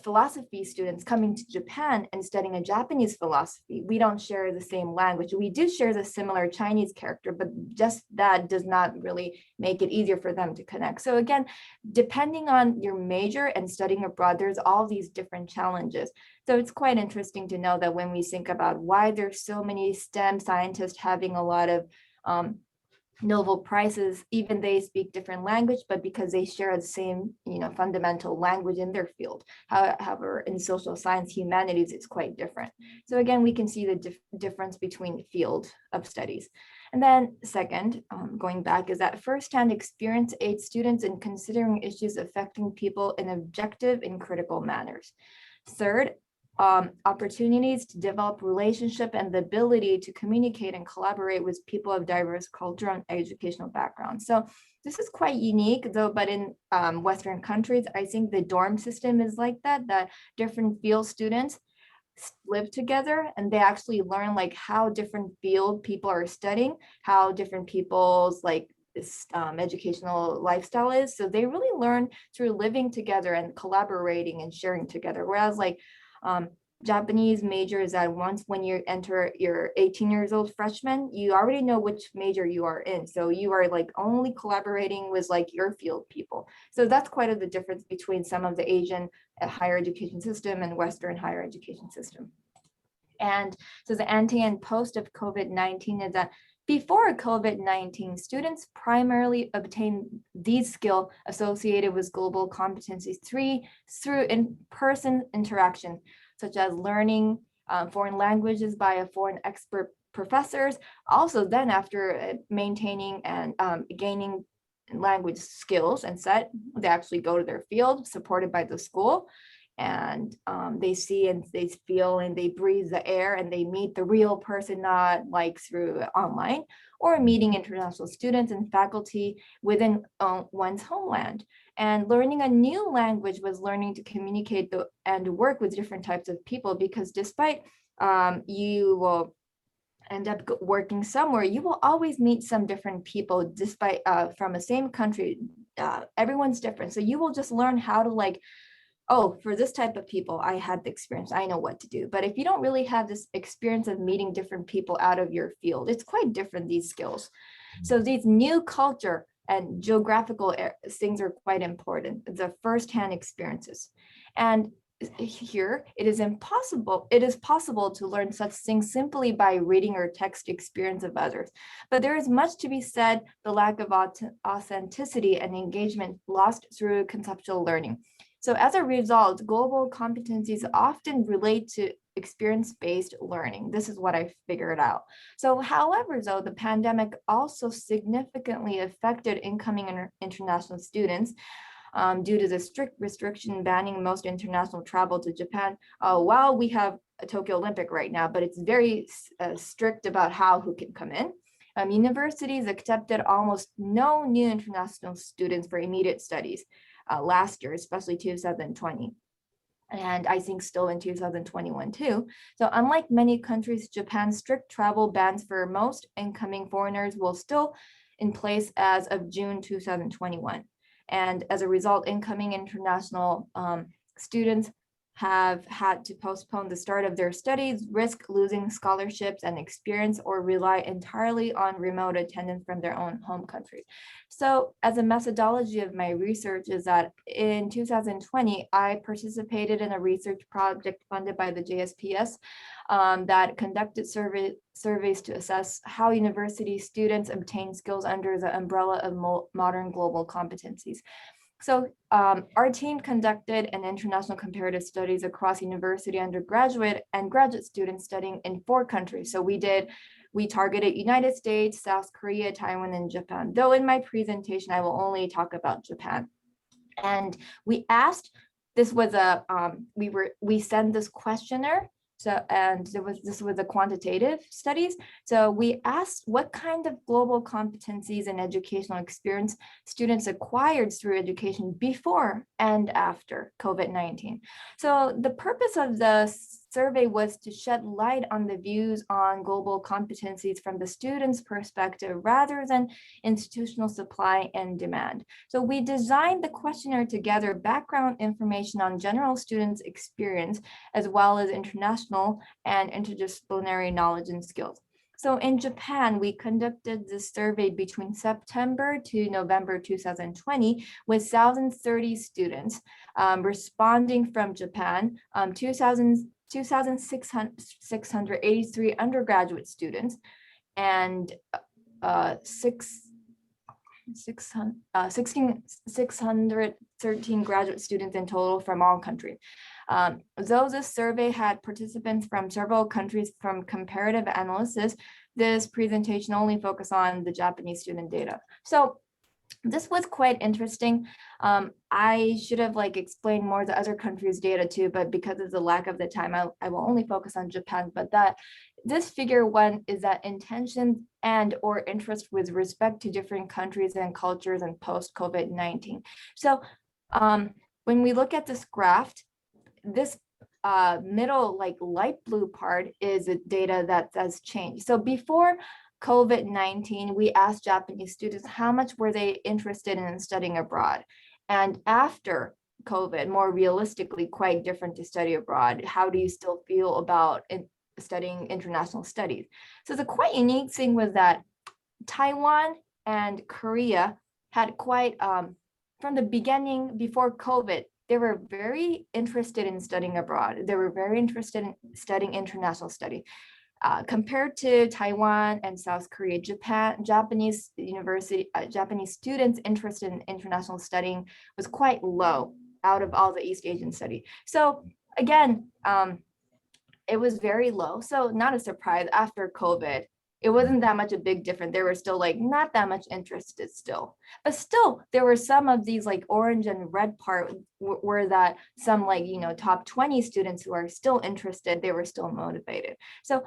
philosophy students coming to Japan and studying a Japanese philosophy, we don't share the same language. We do share the similar Chinese character, but just that does not really make it easier for them to connect. So again, depending on your major and studying abroad, there's all these different challenges. So it's quite interesting to know that when we think about why there's so many STEM scientists having a lot of Nobel Prizes, even they speak different language, but because they share the same, fundamental language in their field. However, in social science, humanities, it's quite different. So again, we can see the difference between field of studies. And then second, going back, is that firsthand experience aids students in considering issues affecting people in objective and critical manners. Third, opportunities to develop relationship and the ability to communicate and collaborate with people of diverse cultural and educational backgrounds. So this is quite unique though, but in Western countries, I think the dorm system is like that different field students live together and they actually learn like how different field people are studying, how different people's educational lifestyle is. So they really learn through living together and collaborating and sharing together. Whereas Japanese major is that once when you enter your 18 years old freshman, you already know which major you are in. So you are only collaborating with your field people. So that's quite the difference between some of the Asian higher education system and Western higher education system. And so the AntiEnd Post of COVID-19 is that before COVID-19, students primarily obtain these skills associated with global competencies through in-person interaction, such as learning foreign languages by a foreign expert professors. Also then after maintaining and gaining language skills and set, they actually go to their field supported by the school. And they see and they feel and they breathe the air and they meet the real person, not through online, or meeting international students and faculty within one's homeland. And learning a new language was learning to communicate and work with different types of people, because despite you will end up working somewhere, you will always meet some different people despite from the same country. Everyone's different. So you will just learn how to oh, for this type of people, I had the experience, I know what to do. But if you don't really have this experience of meeting different people out of your field, it's quite different, these skills. So these new culture and geographical things are quite important, the firsthand experiences. And here it is possible to learn such things simply by reading or text experience of others. But there is much to be said, the lack of authenticity and engagement lost through conceptual learning. So as a result, global competencies often relate to experience-based learning. This is what I figured out. So however, though, the pandemic also significantly affected incoming international students due to the strict restriction banning most international travel to Japan. While we have a Tokyo Olympic right now, but it's very strict about who can come in. Universities accepted almost no new international students for immediate studies last year, especially 2020. And I think still in 2021 too. So unlike many countries, Japan's strict travel bans for most incoming foreigners will still in place as of June 2021. And as a result, incoming international students have had to postpone the start of their studies, risk losing scholarships and experience, or rely entirely on remote attendance from their own home country. So as a methodology of my research is that in 2020, I participated in a research project funded by the JSPS that conducted surveys to assess how university students obtain skills under the umbrella of modern global competencies. So our team conducted an international comparative studies across university undergraduate and graduate students studying in 4 countries. So we targeted United States, South Korea, Taiwan, and Japan. Though in my presentation, I will only talk about Japan. And we asked, this was a, we sent this questionnaire. So, and this was a quantitative studies. So we asked what kind of global competencies and educational experience students acquired through education before and after COVID-19. So the purpose of the survey was to shed light on the views on global competencies from the student's perspective rather than institutional supply and demand. So we designed the questionnaire to gather background information on general students' experience as well as international and interdisciplinary knowledge and skills. So in Japan, we conducted this survey between September to November 2020 with 1,030 students responding from Japan, 2,683 undergraduate students, and 613 graduate students in total from all countries. Though this survey had participants from several countries from comparative analysis, this presentation only focused on the Japanese student data. So this was quite interesting. I should have explained more the other countries' data too, but because of the lack of the time, I will only focus on Japan. But this figure 1 is that intention and or interest with respect to different countries and cultures and post-COVID-19. So when we look at this graph, this middle light blue part is the data that has changed. So before COVID-19, we asked Japanese students how much were they interested in studying abroad. And after COVID, more realistically, quite different to study abroad. How do you still feel about studying international studies? So the quite unique thing was that Taiwan and Korea had quite, from the beginning before COVID, they were very interested in studying abroad. They were very interested in studying international studies. Compared to Taiwan and South Korea, Japanese students interested in international studying was quite low out of all the East Asian study. So again, it was very low. So not a surprise after COVID, it wasn't that much a big difference. They were still not that much interested still, but still there were some of these orange and red part were that some top 20 students who are still interested, they were still motivated. So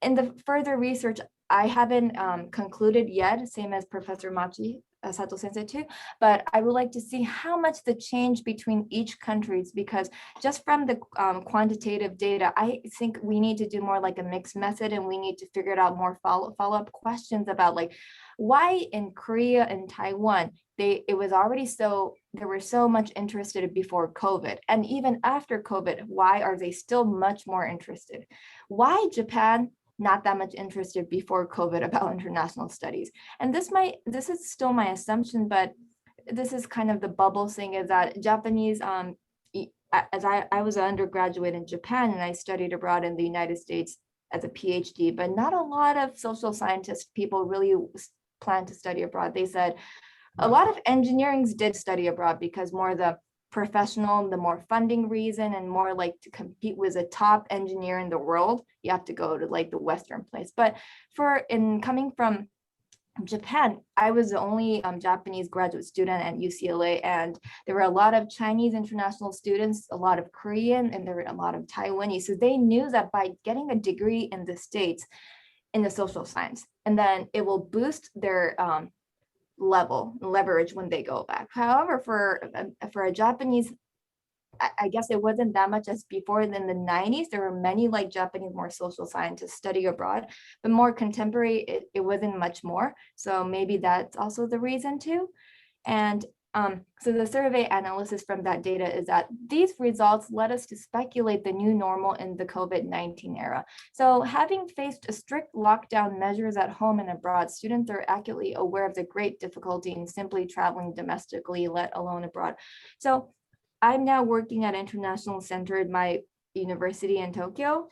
in the further research, I haven't concluded yet, same as Professor Machi, Sato sensei too, but I would like to see how much the change between each countries, because just from the quantitative data, I think we need to do more a mixed method, and we need to figure out more follow-up questions about why in Korea and Taiwan, it was already so they were so much interested before COVID. And even after COVID, why are they still much more interested? Why Japan not that much interested before COVID about international studies? And this is still my assumption, but this is kind of the bubble thing, is that Japanese, as I was an undergraduate in Japan and I studied abroad in the United States as a PhD, but not a lot of social scientist people really plan to study abroad. They said a lot of engineerings did study abroad because more the professional, the more funding reason, and more like to compete with a top engineer in the world, you have to go to like the Western place. But coming from Japan, I was the only Japanese graduate student at UCLA, and there were a lot of Chinese international students, a lot of Korean, and there were a lot of Taiwanese. So they knew that by getting a degree in the States in the social science, and then it will boost their leverage when they go back. However, for a Japanese, I guess it wasn't that much as before. In the 90s, there were many like Japanese more social scientists studying abroad, but more contemporary, it wasn't much more. So maybe that's also the reason too. And so the survey analysis from that data is that these results led us to speculate the new normal in the COVID-19 era. So having faced a strict lockdown measures at home and abroad, students are accurately aware of the great difficulty in simply traveling domestically, let alone abroad. So I'm now working at International Center at my university in Tokyo,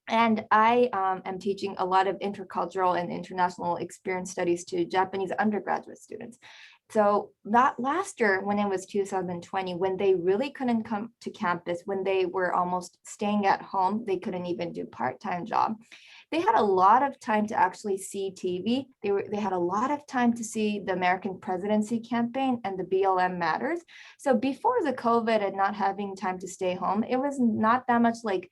and I am teaching a lot of intercultural and international experience studies to Japanese undergraduate students. So that last year, when it was 2020, when they really couldn't come to campus, when they were almost staying at home, they couldn't even do part-time job. They had a lot of time to actually see TV. They had a lot of time to see the American presidency campaign and the BLM matters. So before the COVID and not having time to stay home, it was not that much like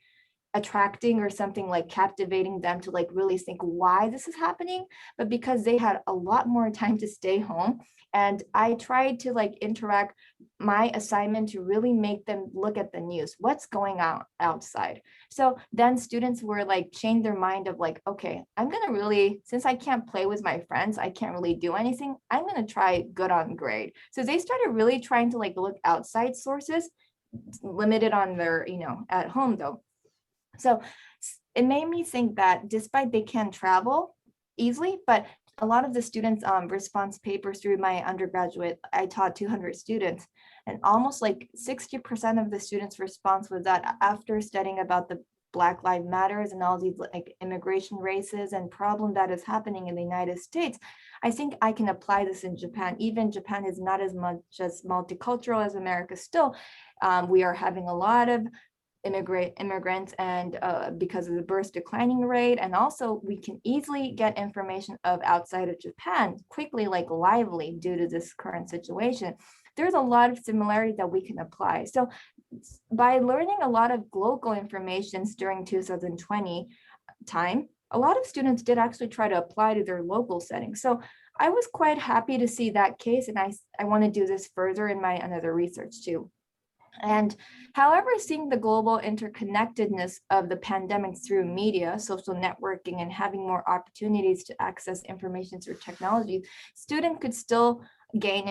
attracting or something like captivating them to like really think why this is happening, but because they had a lot more time to stay home. And I tried to like interact my assignment to really make them look at the news, what's going on outside. So then students were like change their mind of like, okay, I'm gonna really, since I can't play with my friends, I can't really do anything, I'm gonna try good on grade. So they started really trying to like look outside sources, limited on their, at home though. So it made me think that despite they can travel easily, but a lot of the students' response papers through my undergraduate, I taught 200 students, and almost like 60% of the students' response was that after studying about the Black Lives Matters and all these like immigration races and problem that is happening in the United States, I think I can apply this in Japan. Even Japan is not as much as multicultural as America still. We are having a lot of immigrants, and because of the birth declining rate, and also we can easily get information of outside of Japan quickly, like lively, due to this current situation. There's a lot of similarities that we can apply. So by learning a lot of local information during 2020 time, a lot of students did actually try to apply to their local setting. So I was quite happy to see that case, and I want to do this further in my another research too. And however, seeing the global interconnectedness of the pandemic through media, social networking, and having more opportunities to access information through technology, students could still gain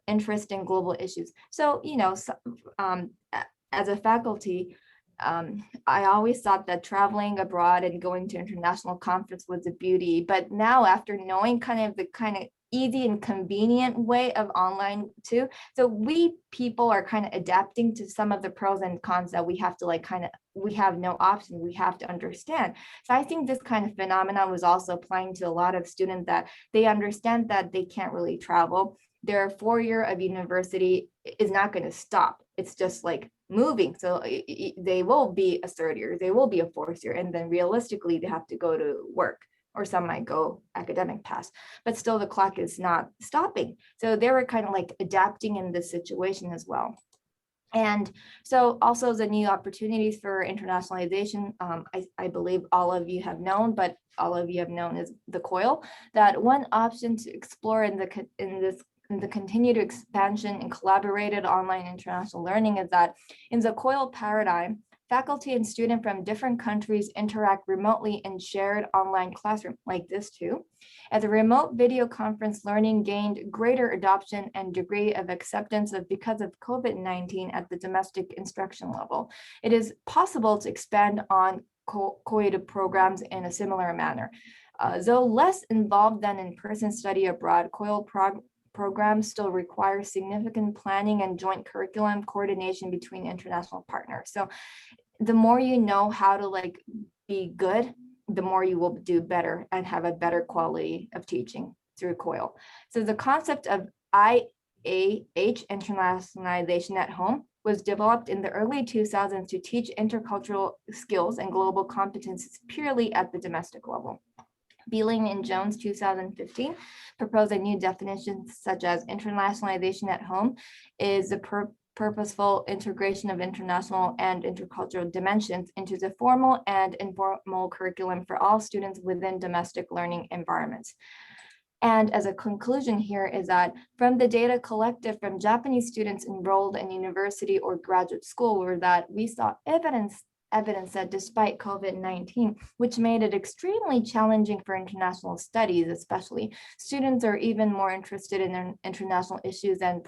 interest in global issues. So, as a faculty, I always thought that traveling abroad and going to international conference was a beauty. But now, after knowing kind of easy and convenient way of online too, so we people are kind of adapting to some of the pros and cons that we have to we have no option, we have to understand. So I think this kind of phenomenon was also applying to a lot of students, that they understand that they can't really travel. Their 4 year of university is not going to stop. It's just like moving. So they will be a third year, they will be a fourth year, and then realistically they have to go to work, or some might go academic path, but still the clock is not stopping. So they were kind of like adapting in this situation as well. And so also the new opportunities for internationalization, I believe all of you have known, but all of you have known is the COIL, that one option to explore in the continued expansion and collaborated online international learning is that in the COIL paradigm, faculty and students from different countries interact remotely in shared online classroom like this too. As a remote video conference learning gained greater adoption and degree of acceptance because of COVID-19 at the domestic instruction level, it is possible to expand on co-ed programs in a similar manner. Though less involved than in-person study abroad, co-ed programs still require significant planning and joint curriculum coordination between international partners. So the more you know how to like be good, the more you will do better and have a better quality of teaching through COIL. So the concept of IAH, internationalization at home, was developed in the early 2000s to teach intercultural skills and global competencies purely at the domestic level. Beeling and Jones 2015 proposed a new definition such as internationalization at home is the purposeful integration of international and intercultural dimensions into the formal and informal curriculum for all students within domestic learning environments. And as a conclusion here is that from the data collected from Japanese students enrolled in university or graduate school, were that we saw evidence that despite COVID-19, which made it extremely challenging for international studies, especially, students are even more interested in international issues than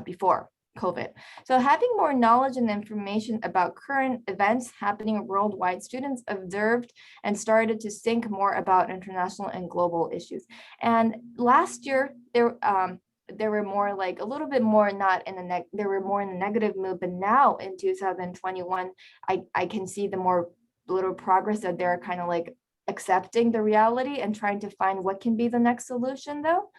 before COVID. So having more knowledge and information about current events happening worldwide, students observed and started to think more about international and global issues. And last year, there were more like a little bit more not in the they were more in the negative mood, but now in 2021, I can see the more little progress that they're kind of like accepting the reality and trying to find what can be the next solution though.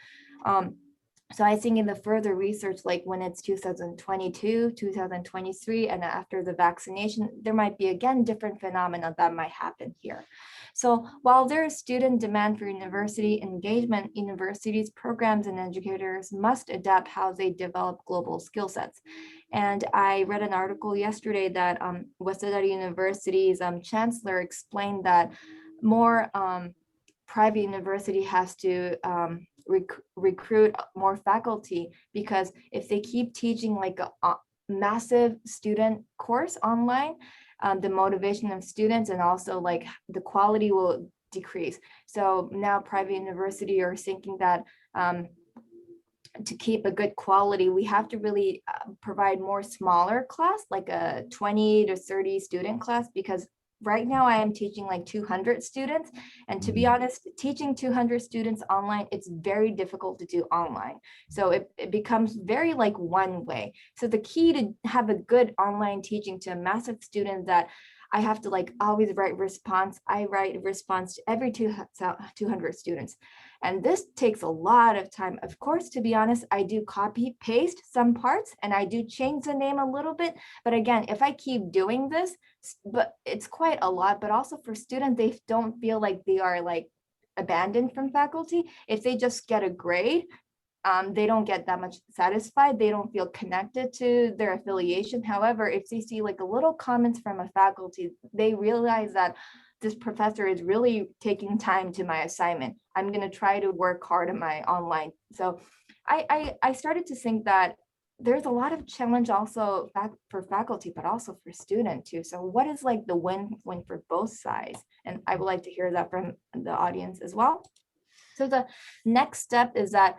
So I think in the further research, like when it's 2022, 2023, and after the vaccination, there might be again different phenomena that might happen here. So while there is student demand for university engagement, universities, programs, and educators must adapt how they develop global skill sets. And I read an article yesterday that Waseda University's chancellor explained that more private university has to recruit more faculty, because if they keep teaching like a massive student course online, the motivation of students and also like the quality will decrease. So now private university are thinking that to keep a good quality, we have to really provide more smaller class, like a 20 to 30 student class, because right now I am teaching like 200 students. And to be honest, teaching 200 students online, it's very difficult to do online. So it becomes very like one way. So the key to have a good online teaching to a massive student that I have to like always write response. I write response to every 200 students. And this takes a lot of time. Of course, to be honest, I do copy paste some parts and I do change the name a little bit. But again, if I keep doing this, but it's quite a lot, but also for students, they don't feel like they are like abandoned from faculty. If they just get a grade, they don't get that much satisfied. They don't feel connected to their affiliation. However, if they see like a little comments from a faculty, they realize that this professor is really taking time to my assignment. I'm going to try to work hard on my online. So I started to think that there's a lot of challenge also for faculty, but also for students too. So what is like the win-win for both sides? And I would like to hear that from the audience as well. So the next step is that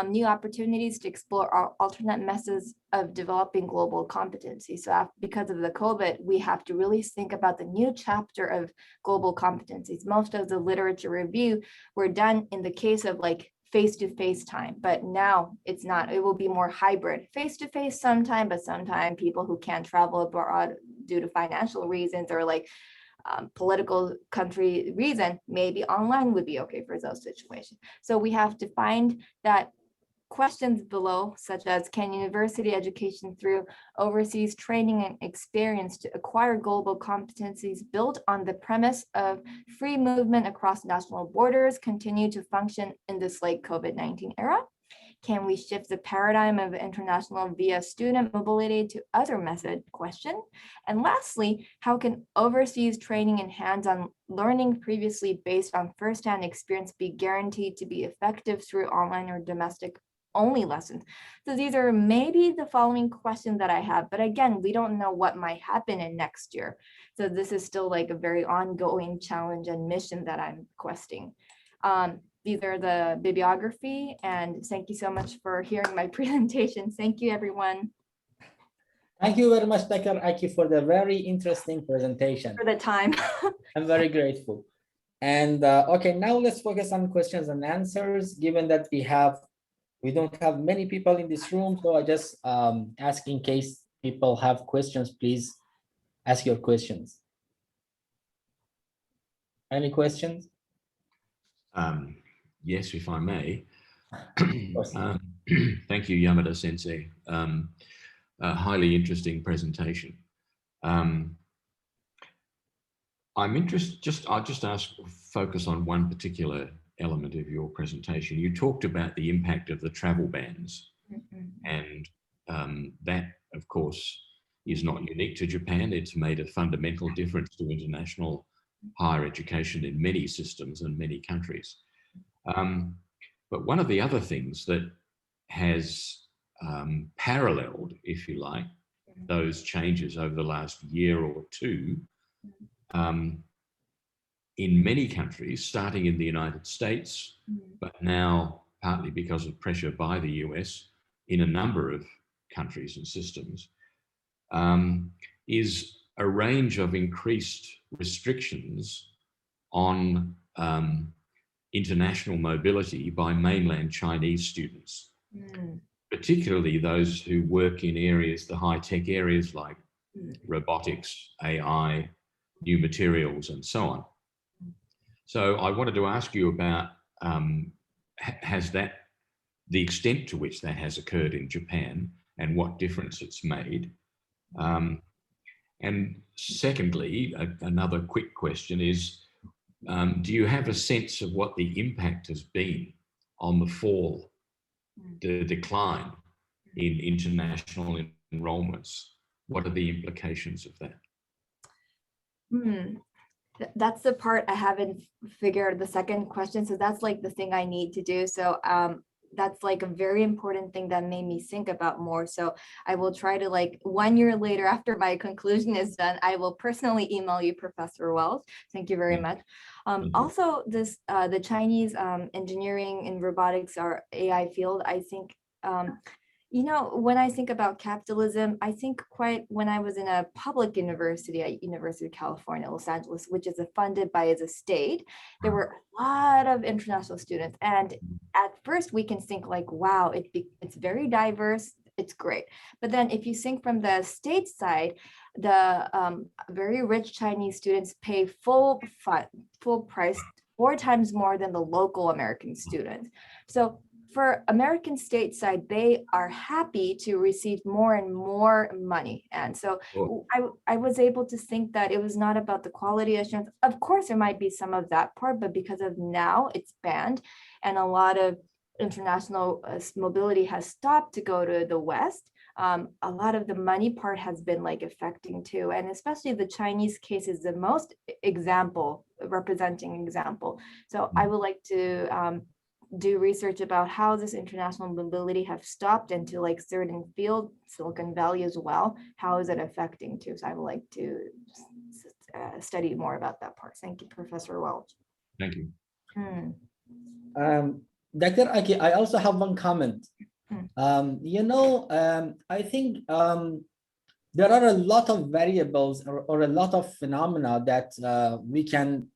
new opportunities to explore alternate methods of developing global competency. So because of the COVID, we have to really think about the new chapter of global competencies. Most of the literature review were done in the case of like face-to-face time, but now it's not. It will be more hybrid, face-to-face sometime, but sometimes people who can't travel abroad due to financial reasons or like political country reason, maybe online would be okay for those situations. So we have to find that questions below, such as can university education through overseas training and experience to acquire global competencies built on the premise of free movement across national borders continue to function in this late COVID-19 era? Can we shift the paradigm of international via student mobility to other method question? And lastly, how can overseas training and hands-on learning previously based on firsthand experience be guaranteed to be effective through online or domestic only lessons. So these are maybe the following questions that I have, but again, we don't know what might happen in next year. So this is still like a very ongoing challenge and mission that I'm questing. These are the bibliography, and thank you so much for hearing my presentation. Thank you, everyone. Thank you very much, Dr. Aki, for the very interesting presentation. For the time. I'm very grateful. And okay, now let's focus on questions and answers, given that we don't have many people in this room. So I just ask in case people have questions, please ask your questions. Any questions? Yes, if I may. Thank you, Yamada Sensei. A highly interesting presentation. I'm interested, I'll just focus on one particular element of your presentation. You talked about the impact of the travel bans, and that, of course, is not unique to Japan. It's made a fundamental difference to international higher education in many systems and many countries. But one of the other things that has paralleled, if you like, those changes over the last year or two, in many countries, starting in the United States, but now partly because of pressure by the US in a number of countries and systems, is a range of increased restrictions on international mobility by mainland Chinese students, particularly those who work in areas, the high-tech areas like robotics, AI, new materials, and so on. So I wanted to ask you about the extent to which that has occurred in Japan and what difference it's made. And secondly, another quick question is, do you have a sense of what the impact has been on the fall, the decline in international enrollments? What are the implications of that? That's the part I haven't figured the second question. So that's like the thing I need to do. So that's like a very important thing that made me think about more. So I will try to, like, 1 year later after my conclusion is done, I will personally email you, Professor Welch. Thank you very much. Also, this the Chinese engineering and robotics or AI field, I think, you know, when I think about capitalism, I think quite when I was in a public university at University of California, Los Angeles, which is funded by the state, there were a lot of international students. And at first we can think like, wow, it's very diverse, it's great. But then if you think from the state side, the very rich Chinese students pay full price 4 times more than the local American students. So for American stateside, they are happy to receive more and more money. And so I was able to think that it was not about the quality assurance. Of course, there might be some of that part, but because of now it's banned and a lot of international mobility has stopped to go to the West, a lot of the money part has been like affecting too. And especially the Chinese case is the most representing example. So I would like to do research about how this international mobility have stopped into like certain field, Silicon Valley as well. How is it affecting too? So I would like to study more about that part. Thank you, Professor Welch. Thank you. Dr. Aki, I also have one comment. You know, I think there are a lot of variables or a lot of phenomena that we can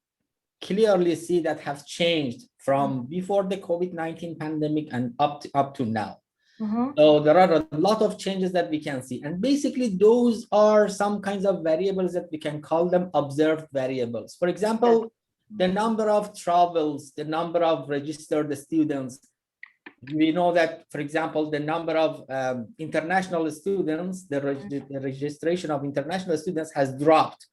clearly see that have changed from before the COVID-19 pandemic and up to now. So there are a lot of changes that we can see. And basically, those are some kinds of variables that we can call them observed variables. For example, the number of travels, the number of registered students. We know that, for example, the number of international students, the registration of international students has dropped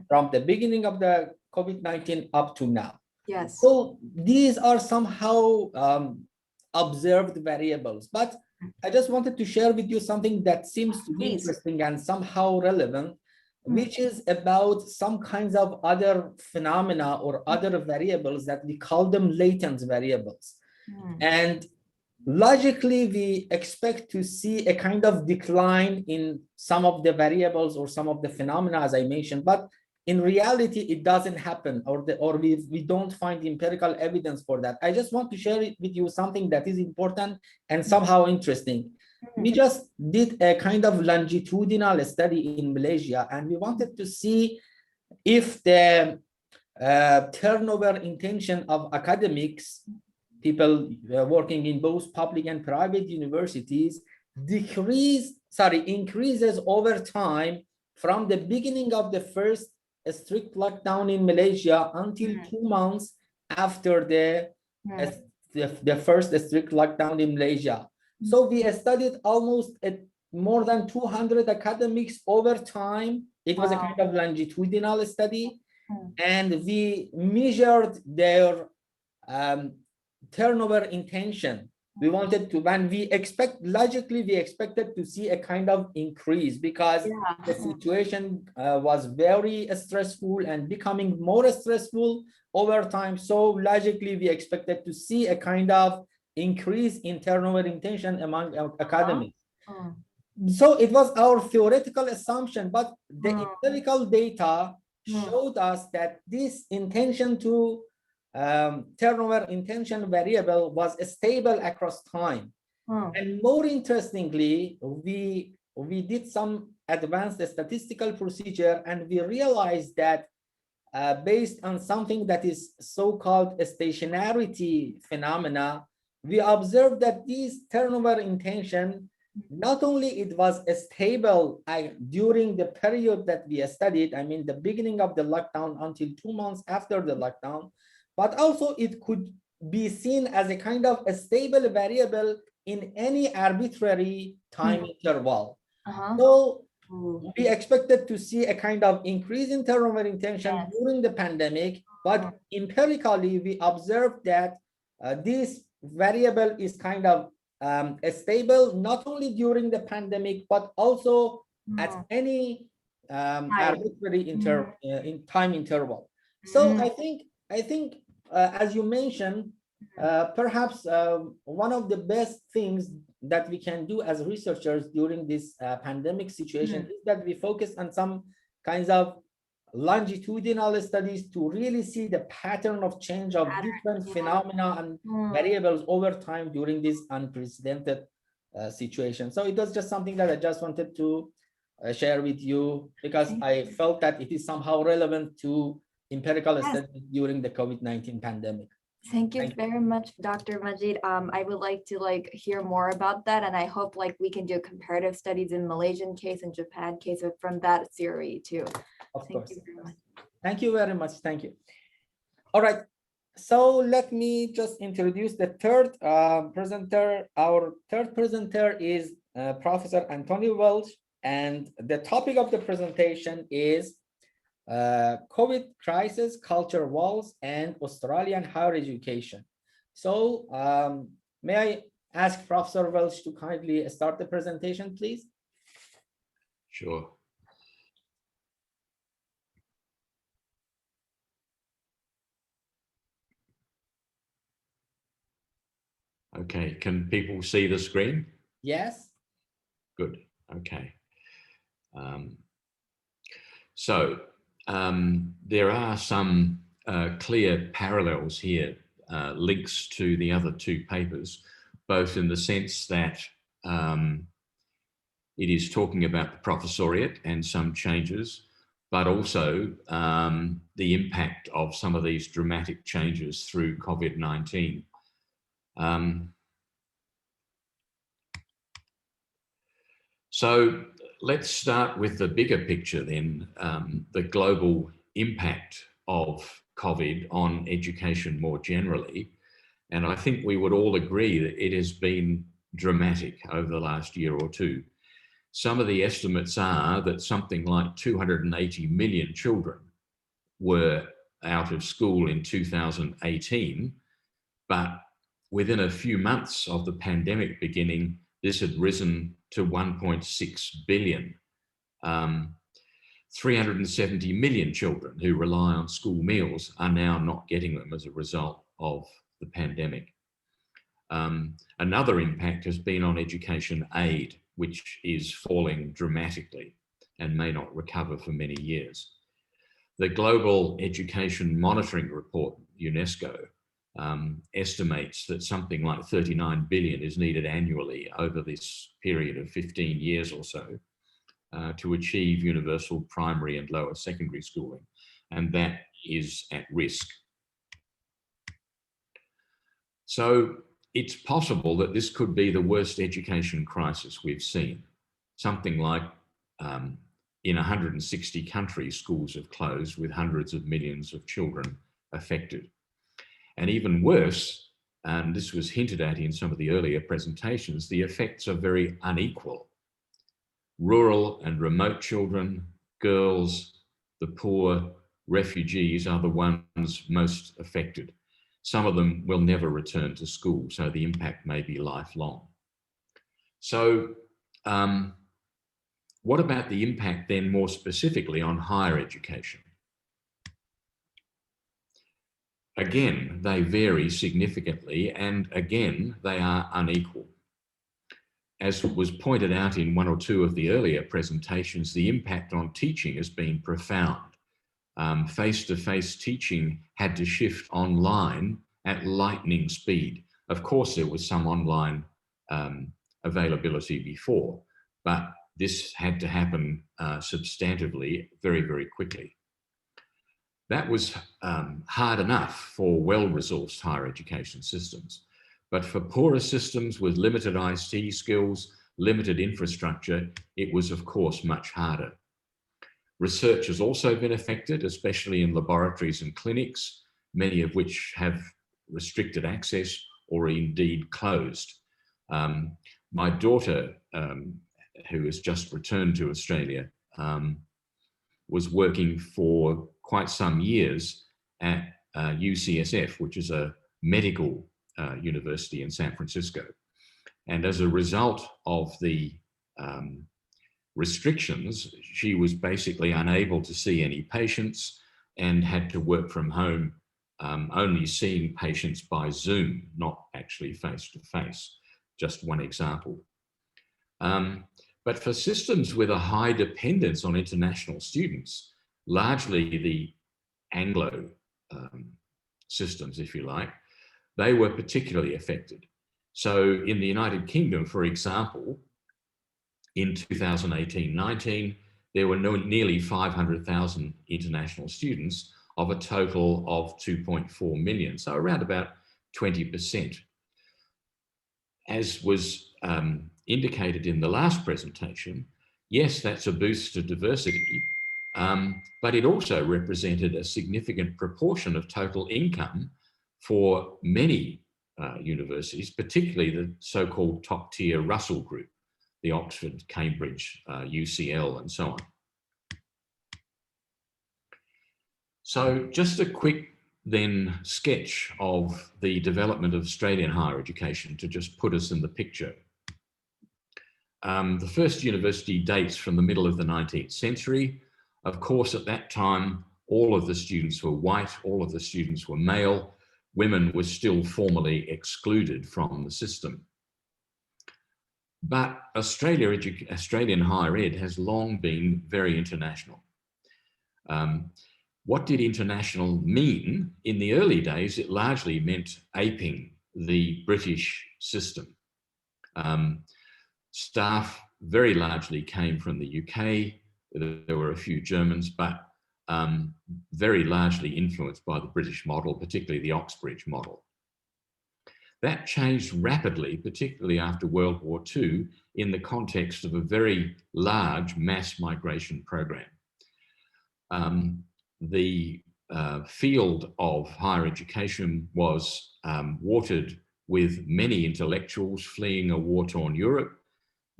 from the beginning of the COVID-19 up to now. Yes. So these are somehow observed variables, but I just wanted to share with you something that seems to be interesting and somehow relevant, which is about some kinds of other phenomena or other variables that we call them latent variables. And logically, we expect to see a kind of decline in some of the variables or some of the phenomena, as I mentioned, but in reality, it doesn't happen, or we don't find empirical evidence for that. I just want to share it with you, something that is important and somehow interesting. We just did a kind of longitudinal study in Malaysia, and we wanted to see if the turnover intention of academics, people working in both public and private universities, increases over time from the beginning of the first strict lockdown in Malaysia until 2 months after the first strict lockdown in Malaysia. So we studied almost more than 200 academics over time. It was a kind of longitudinal study, and we measured their turnover intention. We wanted to, when we logically, we expected to see a kind of increase because the situation was very stressful and becoming more stressful over time. So logically, we expected to see a kind of increase in turnover intention among academics. So it was our theoretical assumption, but the empirical data showed us that this intention to turnover intention variable was stable across time. And more interestingly, we did some advanced statistical procedure, and we realized that based on something that is so-called stationarity phenomena, we observed that this turnover intention, not only it was stable during the period that we studied, I mean the beginning of the lockdown until 2 months after the lockdown, but also it could be seen as a kind of a stable variable in any arbitrary time interval. So we expected to see a kind of increase in turnover intention during the pandemic, but empirically we observed that this variable is kind of stable not only during the pandemic, but also at any arbitrary in time interval. So I think as you mentioned, perhaps one of the best things that we can do as researchers during this pandemic situation is that we focus on some kinds of longitudinal studies to really see the pattern of change of different phenomena and variables over time during this unprecedented situation. So it was just something that I just wanted to share with you because I felt that it is somehow relevant to empirical studies during the COVID-19 pandemic. Thank you very much, Dr. Majid. I would like to hear more about that, and I hope we can do comparative studies in Malaysian case and Japan case from that theory too. Of Thank course. you very much. Thank you very much. Thank you. All right. So let me just introduce the third presenter. Our third presenter is Professor Antonio Welch, and the topic of the presentation is COVID crisis, culture wars, and Australian higher education. So may I ask Professor Welch to kindly start the presentation, please? Sure. Okay, can people see the screen? Yes. Good, okay. There are some clear parallels here, links to the other two papers, both in the sense that it is talking about the professoriate and some changes, but also the impact of some of these dramatic changes through COVID-19. So let's start with the bigger picture then, the global impact of COVID on education more generally. And I think we would all agree that it has been dramatic over the last year or two. Some of the estimates are that something like 280 million children were out of school in 2018, but within a few months of the pandemic beginning, this had risen to 1.6 billion. 370 million children who rely on school meals are now not getting them as a result of the pandemic. Another impact has been on education aid, which is falling dramatically and may not recover for many years. The Global Education Monitoring Report, UNESCO, estimates that something like 39 billion is needed annually over this period of 15 years or so to achieve universal primary and lower secondary schooling, and that is at risk. So it's possible that this could be the worst education crisis we've seen. Something like in 160 countries, schools have closed with hundreds of millions of children affected. And even worse, and this was hinted at in some of the earlier presentations, the effects are very unequal. Rural and remote children, girls, the poor, refugees are the ones most affected. Some of them will never return to school, so the impact may be lifelong. So what about the impact then more specifically on higher education? Again, they vary significantly, and again, they are unequal. As was pointed out in one or two of the earlier presentations, the impact on teaching has been profound. Face-to-face teaching had to shift online at lightning speed. Of course, there was some online availability before, but this had to happen substantively very, very quickly. That was hard enough for well-resourced higher education systems. But for poorer systems with limited ICT skills, limited infrastructure, it was of course much harder. Research has also been affected, especially in laboratories and clinics, many of which have restricted access or indeed closed. My daughter, who has just returned to Australia, was working for quite some years at UCSF, which is a medical university in San Francisco. And as a result of the restrictions, she was basically unable to see any patients and had to work from home, only seeing patients by Zoom, not actually face-to-face. Just one example. But for systems with a high dependence on international students, largely the Anglo systems, if you like, they were particularly affected. So in the United Kingdom, for example, in 2018-19, there were nearly 500,000 international students of a total of 2.4 million, so around about 20%. As was indicated in the last presentation, yes, that's a boost to diversity, but it also represented a significant proportion of total income for many universities, particularly the so-called top-tier Russell group, the Oxford, Cambridge, UCL, and so on. So just a quick then sketch of the development of Australian higher education to just put us in the picture. The first university dates from the middle of the 19th century. Of course, at that time, all of the students were white, all of the students were male. Women were still formally excluded from the system. But Australian higher ed has long been very international. What did international mean? In the early days, it largely meant aping the British system. Staff very largely came from the UK. There were a few Germans, but very largely influenced by the British model, particularly the Oxbridge model. That changed rapidly, particularly after World War II, in the context of a very large mass migration program. The field of higher education was watered with many intellectuals fleeing a war-torn Europe,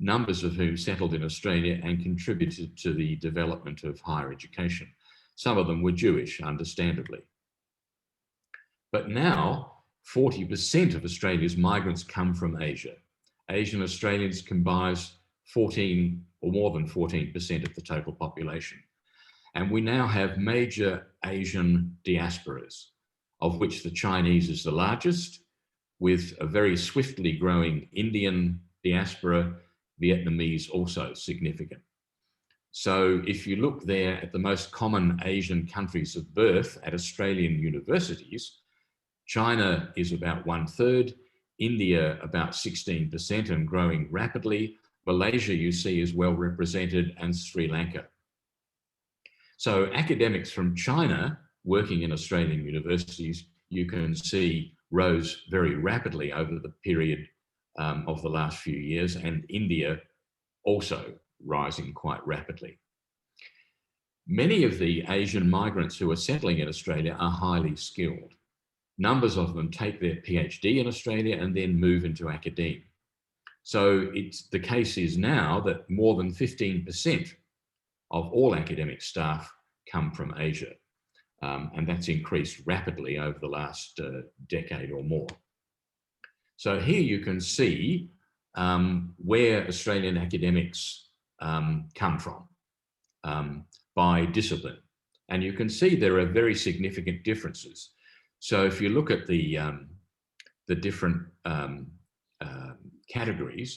numbers of whom settled in Australia and contributed to the development of higher education. Some of them were Jewish, understandably. But now, 40% of Australia's migrants come from Asia. Asian Australians comprise 14 or more than 14% of the total population. And we now have major Asian diasporas, of which the Chinese is the largest, with a very swiftly growing Indian diaspora, Vietnamese also significant. So if you look there at the most common Asian countries of birth at Australian universities, China is about 1/3, India about 16% and growing rapidly. Malaysia, you see, is well represented, and Sri Lanka. So academics from China working in Australian universities, you can see, rose very rapidly over the period of the last few years, and India also rising quite rapidly. Many of the Asian migrants who are settling in Australia are highly skilled. Numbers of them take their PhD in Australia and then move into academia. So the case is now that more than 15% of all academic staff come from Asia. And that's increased rapidly over the last decade or more. So here you can see where Australian academics come from by discipline. And you can see there are very significant differences. So if you look at the different categories,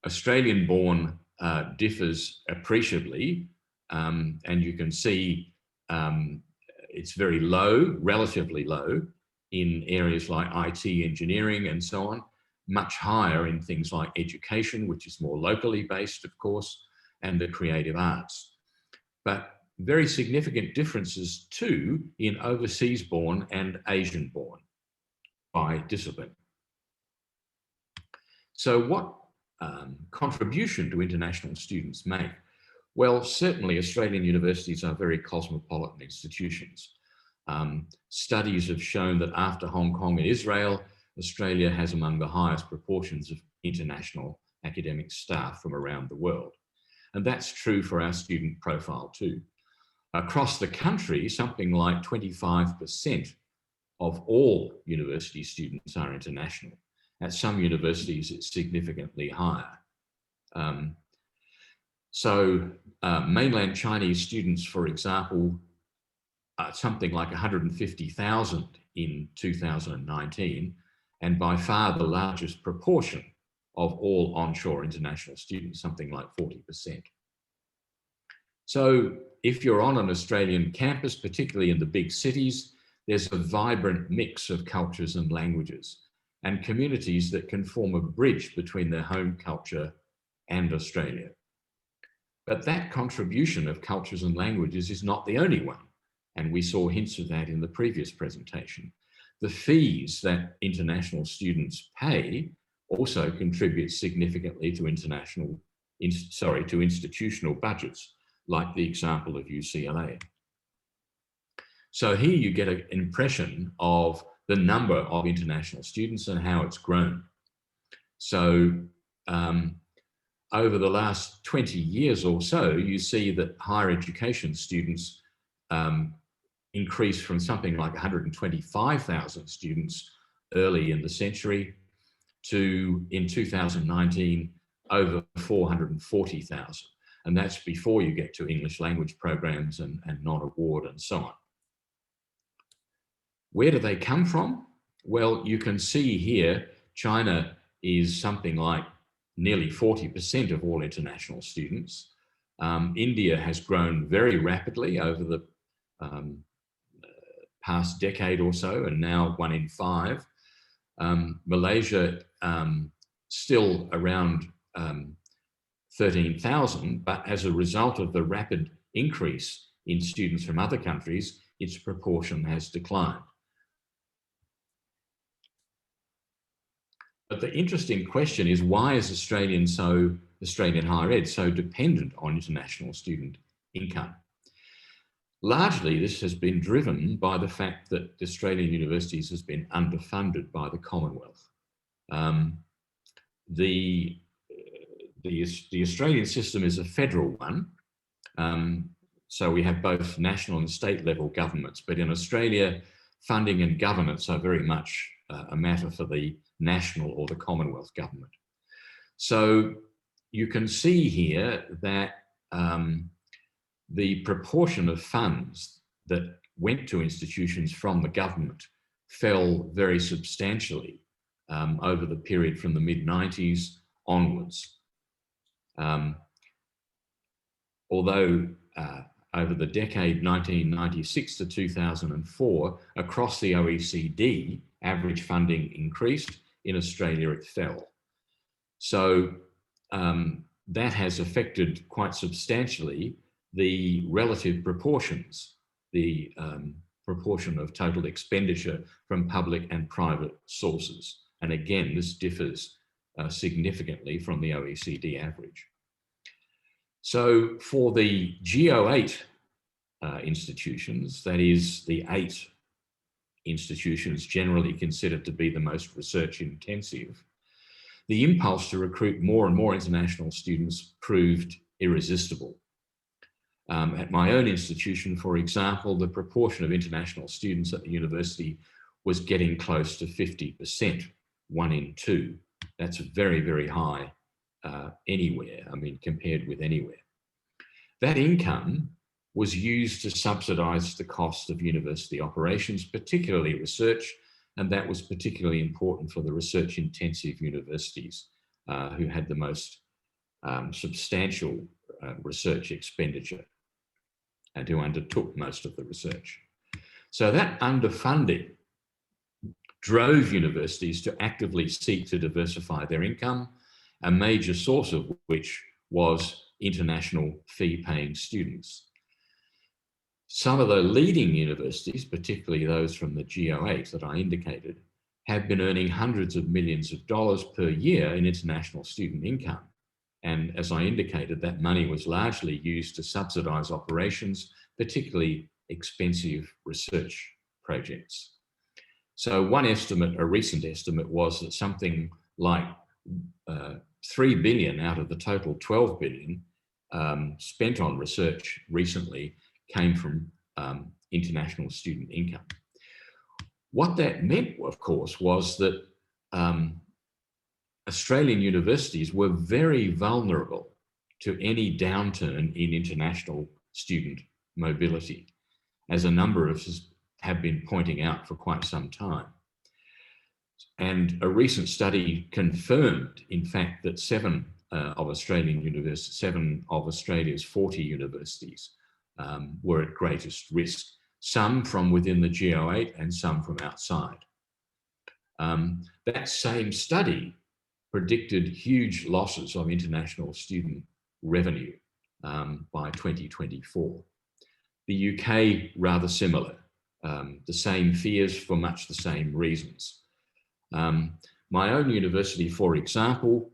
Australian-born differs appreciably, and you can see it's very low, relatively low, in areas like IT, engineering, and so on, much higher in things like education, which is more locally based, of course, and the creative arts. But very significant differences too in overseas-born and Asian-born by discipline. So what contribution do international students make? Well, certainly Australian universities are very cosmopolitan institutions. Studies have shown that after Hong Kong and Israel, Australia has among the highest proportions of international academic staff from around the world. And that's true for our student profile too. Across the country, something like 25% of all university students are international. At some universities, it's significantly higher. Mainland Chinese students, for example, something like 150,000 in 2019, and by far the largest proportion of all onshore international students, something like 40%. So if you're on an Australian campus, particularly in the big cities, there's a vibrant mix of cultures and languages and communities that can form a bridge between their home culture and Australia. But that contribution of cultures and languages is not the only one. And we saw hints of that in the previous presentation. The fees that international students pay also contribute significantly to institutional budgets, like the example of UCLA. So here you get an impression of the number of international students and how it's grown. So over the last 20 years or so, you see that higher education students increased from something like 125,000 students early in the century to, in 2019, over 440,000. And that's before you get to English language programs and non-award and so on. Where do they come from? Well, you can see here, China is something like nearly 40% of all international students. India has grown very rapidly over the past decade or so, and now 1 in 5. Malaysia still around 13,000, but as a result of the rapid increase in students from other countries, its proportion has declined. But the interesting question is, why is Australian higher ed so dependent on international student income? Largely, this has been driven by the fact that Australian universities has been underfunded by the Commonwealth. The Australian system is a federal one. So we have both national and state level governments, but in Australia, funding and governance are very much a matter for the national or the Commonwealth government. So you can see here that the proportion of funds that went to institutions from the government fell very substantially over the period from the mid-90s onwards. Although over the decade 1996 to 2004, across the OECD, average funding increased. In Australia, it fell. So that has affected quite substantially the relative proportions, the proportion of total expenditure from public and private sources. And again, this differs significantly from the OECD average. So for the GO8 institutions, that is the 8 institutions generally considered to be the most research intensive, the impulse to recruit more and more international students proved irresistible. At my own institution, for example, the proportion of international students at the university was getting close to 50%, 1 in 2. That's very, very high anywhere, I mean, compared with anywhere. That income was used to subsidize the cost of university operations, particularly research, and that was particularly important for the research-intensive universities who had the most substantial research expenditure and who undertook most of the research. So that underfunding drove universities to actively seek to diversify their income, a major source of which was international fee-paying students. Some of the leading universities, particularly those from the GO8 that I indicated, have been earning hundreds of millions of dollars per year in international student income. And as I indicated, that money was largely used to subsidize operations, particularly expensive research projects. So one estimate, a recent estimate, was that something like 3 billion out of the total 12 billion spent on research recently came from international student income. What that meant, of course, was that Australian universities were very vulnerable to any downturn in international student mobility, as a number of us have been pointing out for quite some time. And a recent study confirmed, in fact, that 7 of Australia's 40 universities were at greatest risk, some from within the GO8 and some from outside. That same study predicted huge losses of international student revenue by 2024. The UK, rather similar, the same fears for much the same reasons. My own university, for example,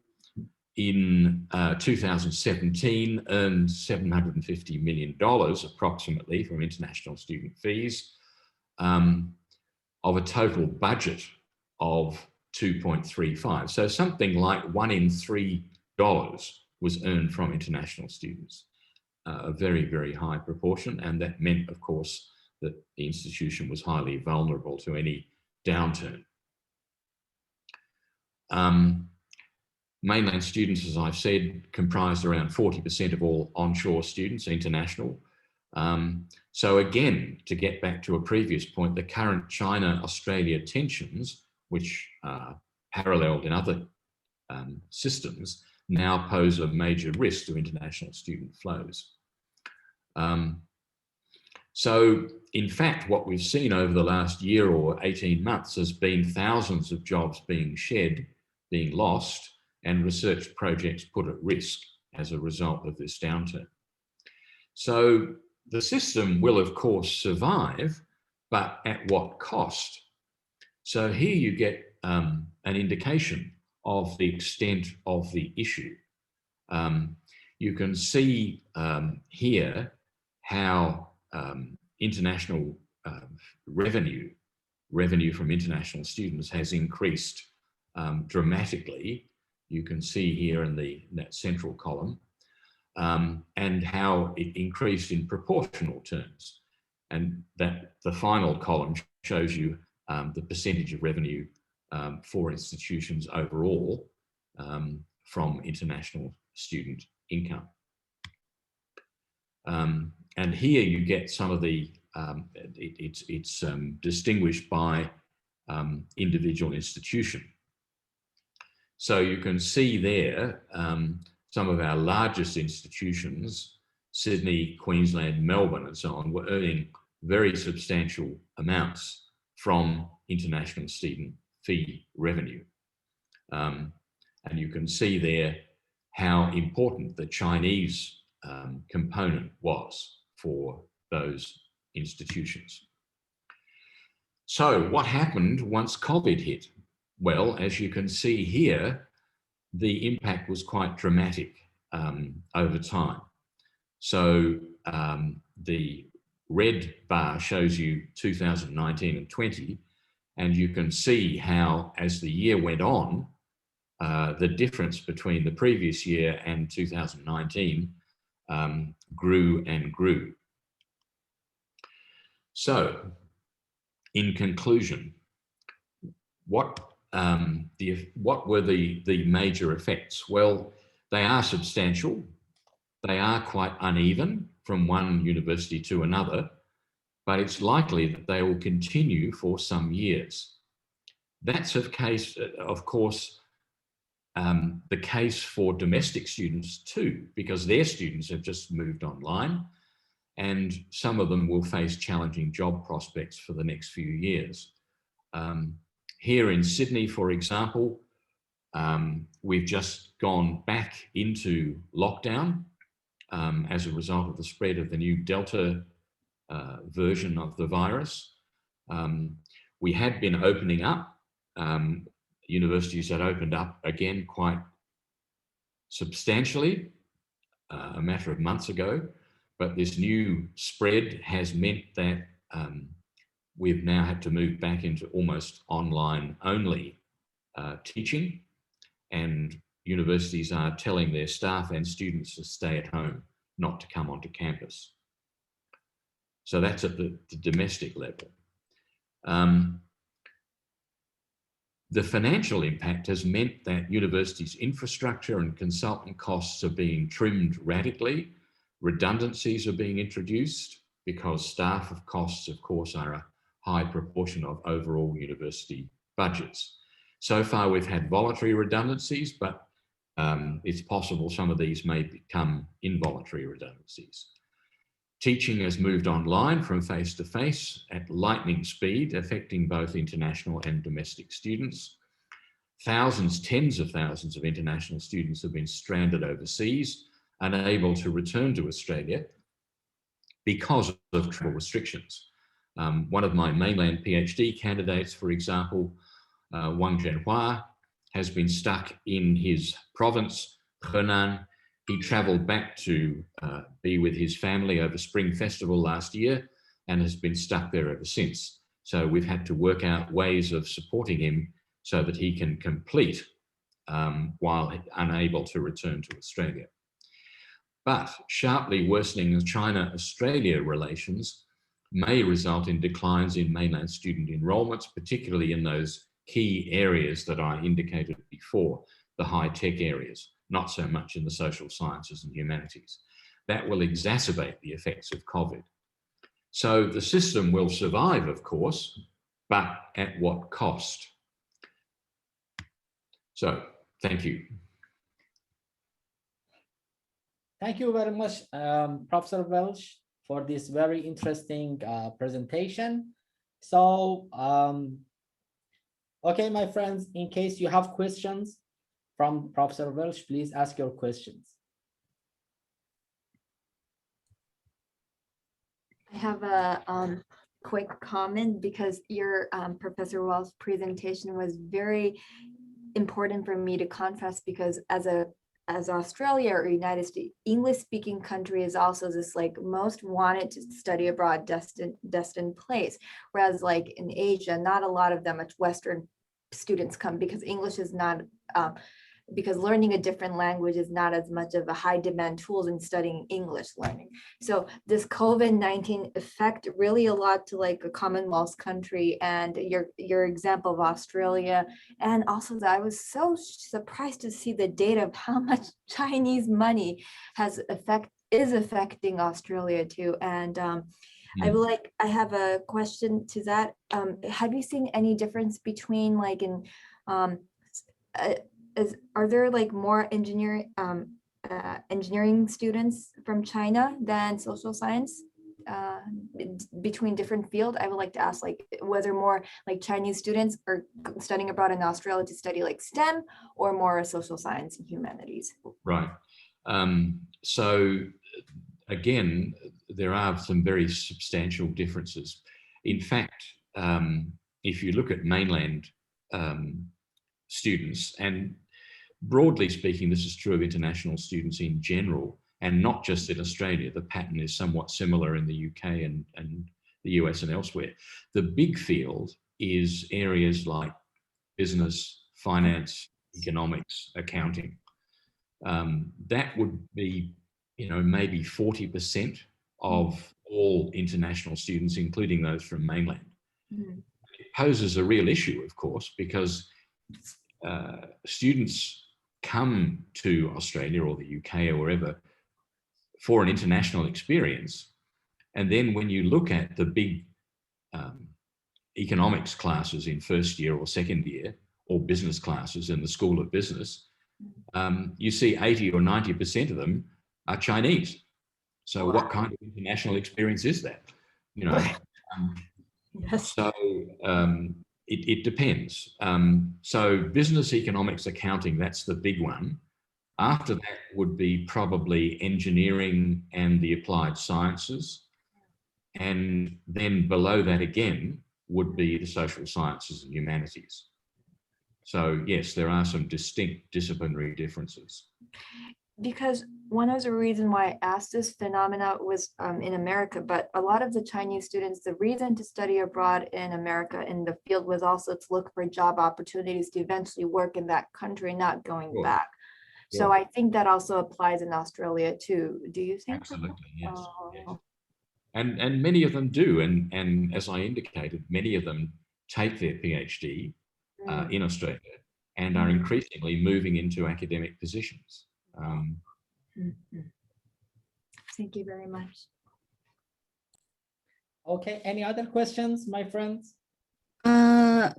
in 2017 earned $750 million approximately from international student fees of a total budget of 2.35. So something like 1 in 3 dollars was earned from international students, a very, very high proportion. And that meant, of course, that the institution was highly vulnerable to any downturn. Mainland students, as I've said, comprised around 40% of all onshore students, international. So again, to get back to a previous point, the current China-Australia tensions, which are paralleled in other systems, now pose a major risk to international student flows. So in fact, what we've seen over the last year or 18 months has been thousands of jobs being shed, being lost, and research projects put at risk as a result of this downturn. So the system will, of course, survive, but at what cost? So here you get an indication of the extent of the issue. You can see here how international revenue from international students has increased dramatically. You can see here in that central column, and how it increased in proportional terms. And that the final column shows you the percentage of revenue for institutions overall from international student income. And here you get some of the, it's distinguished by individual institution. So you can see there some of our largest institutions, Sydney, Queensland, Melbourne, and so on, were earning very substantial amounts from international student fee revenue. And you can see there how important the Chinese component was for those institutions. So what happened once COVID hit? Well, as you can see here, the impact was quite dramatic over time. So the red bar shows you 2019 and 20, and you can see how, as the year went on, the difference between the previous year and 2019 grew and grew. So, in conclusion, what were the major effects? Well, they are substantial. They are quite uneven from one university to another, but it's likely that they will continue for some years. That's of course, the case for domestic students too, because their students have just moved online, and some of them will face challenging job prospects for the next few years. Here in Sydney, for example, we've just gone back into lockdown as a result of the spread of the new Delta version of the virus. We had been opening up. Universities had opened up again quite substantially a matter of months ago, but this new spread has meant that we've now had to move back into almost online only teaching, and universities are telling their staff and students to stay at home, not to come onto campus. So that's at the domestic level. The financial impact has meant that universities' infrastructure and consultant costs are being trimmed radically. Redundancies are being introduced because staff of costs, of course, are a high proportion of overall university budgets. So far, we've had voluntary redundancies, but it's possible some of these may become involuntary redundancies. Teaching has moved online from face-to-face at lightning speed, affecting both international and domestic students. Thousands, tens of thousands of international students have been stranded overseas, unable to return to Australia because of travel restrictions. One of my mainland PhD candidates, for example, Wang Zhenhua, has been stuck in his province, Henan. He travelled back to be with his family over Spring Festival last year and has been stuck there ever since. So we've had to work out ways of supporting him so that he can complete while unable to return to Australia. But sharply worsening China-Australia relations may result in declines in mainland student enrolments, particularly in those key areas that I indicated before, the high-tech areas, not so much in the social sciences and humanities. That will exacerbate the effects of COVID. So the system will survive, of course, but at what cost? So, thank you. Thank you very much, Professor Welch, for this very interesting presentation. So, okay, my friends, in case you have questions from Professor Welch, please ask your questions. I have a quick comment because your Professor Welch's presentation was very important for me to contrast, because as Australia or United States, English-speaking country is also this like most wanted to study abroad destined place, whereas like in Asia, not a lot of them, much Western students come because English is not because learning a different language is not as much of a high demand tools in studying English learning. So this COVID-19 affect really a lot to like a Commonwealth country, and your example of Australia. And also that I was so surprised to see the data of how much Chinese money is affecting Australia too. And I have a question to that. Have you seen any difference between like in are there like more engineering students from China than social science between different fields? I would like to ask like whether more like Chinese students are studying abroad in Australia to study like STEM or more social science and humanities. Right. So again, there are some very substantial differences. In fact, if you look at mainland students, and broadly speaking, this is true of international students in general, and not just in Australia, the pattern is somewhat similar in the UK and the US and elsewhere. The big field is areas like business, finance, economics, accounting. That would be, maybe 40% of all international students, including those from mainland. It poses a real issue, of course, because students come to Australia or the UK or wherever for an international experience. And then when you look at the big economics classes in first year or second year, or business classes in the School of Business, you see 80 or 90% of them are Chinese. So what kind of international experience is that? Yes. So it depends. So business, economics, accounting, that's the big one. After that would be probably engineering and the applied sciences. And then below that again would be the social sciences and humanities. So yes, there are some distinct disciplinary differences. Because one of the reasons why I asked this phenomena was in America, but a lot of the Chinese students, the reason to study abroad in America in the field was also to look for job opportunities to eventually work in that country, not going Sure. back. So Sure. I think that also applies in Australia too. Do you think? Absolutely, yes. Oh. Yes. And many of them do. And as I indicated, many of them take their PhD in Australia and are increasingly moving into academic positions. Thank you very much. Okay, any other questions, my friends?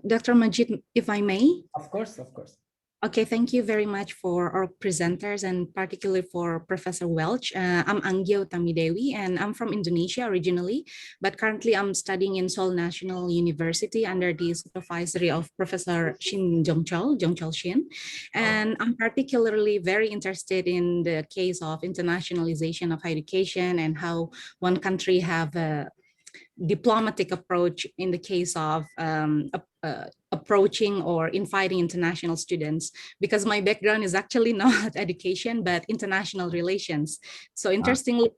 Dr. Majid, if I may? Of course, of course. Okay, thank you very much for our presenters and particularly for Professor Welch. I'm Anggyo Tamidewi and I'm from Indonesia originally, but currently I'm studying in Seoul National University under the supervisory of Professor Shin Jongchol Shin. And I'm particularly very interested in the case of internationalization of higher education and how one country have a diplomatic approach in the case of approaching or inviting international students, because my background is actually not education but international relations. So interestingly,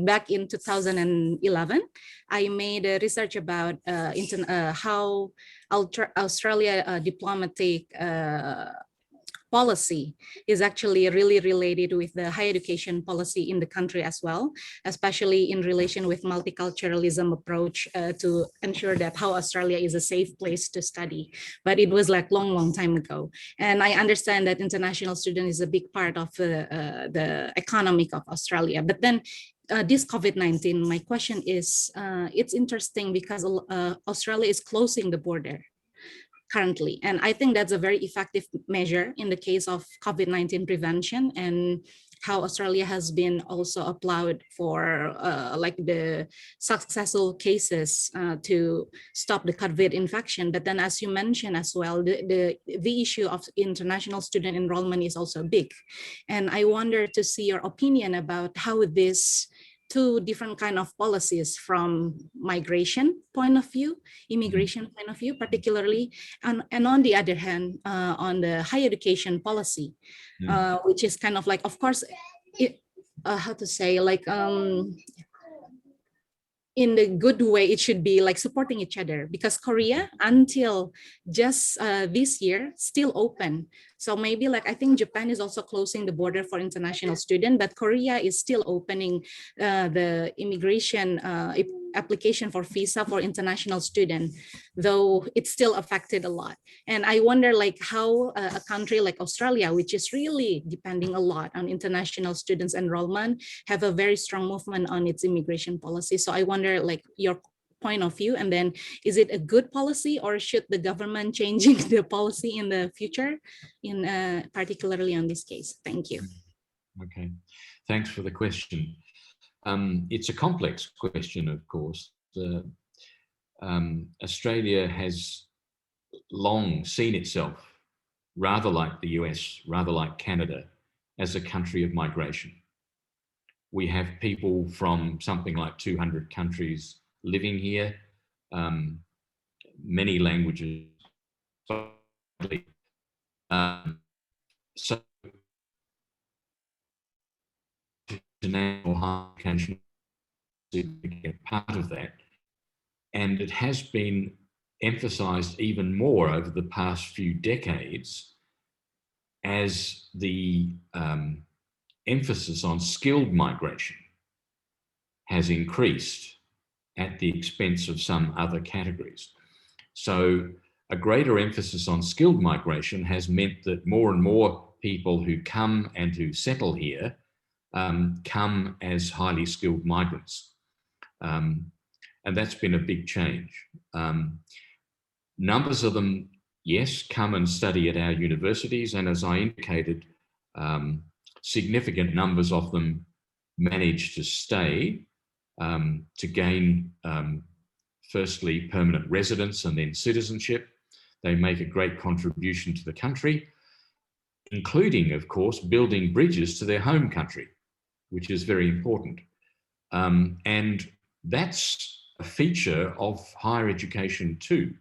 back in 2011, I made a research about how Australia diplomatic policy is actually really related with the higher education policy in the country as well, especially in relation with multiculturalism approach to ensure that how Australia is a safe place to study. But it was like long time ago. And I understand that international student is a big part of the economic of Australia. But then this COVID-19, my question is, it's interesting because Australia is closing the border currently. And I think that's a very effective measure in the case of COVID-19 prevention, and how Australia has been also applauded for like the successful cases to stop the COVID infection. But then as you mentioned as well, the issue of international student enrollment is also big. And I wonder to see your opinion about how this two different kind of policies from migration point of view, immigration point of view, particularly, and on the other hand, on the higher education policy, which is kind of like, of course, how to say, like, in the good way, it should be like supporting each other, because Korea until just this year still open. So maybe like, I think Japan is also closing the border for international students, but Korea is still opening the immigration application for visa for international students, though it's still affected a lot. And I wonder like how a country like Australia, which is really depending a lot on international students enrollment, have a very strong movement on its immigration policy. So I wonder like your point of view? And then is it a good policy, or should the government changing the policy in the future, in particularly on this case? Thank you. Okay, thanks for the question. It's a complex question, of course. Australia has long seen itself, rather like the US, rather like Canada, as a country of migration. We have people from something like 200 countries living here, many languages. So international higher education is a part of that. And it has been emphasized even more over the past few decades as the emphasis on skilled migration has increased at the expense of some other categories. So a greater emphasis on skilled migration has meant that more and more people who come and who settle here come as highly skilled migrants. And that's been a big change. Numbers of them, yes, come and study at our universities. And as I indicated, significant numbers of them manage to stay to gain, firstly, permanent residence and then citizenship. They make a great contribution to the country, including, of course, building bridges to their home country, which is very important. And that's a feature of higher education too.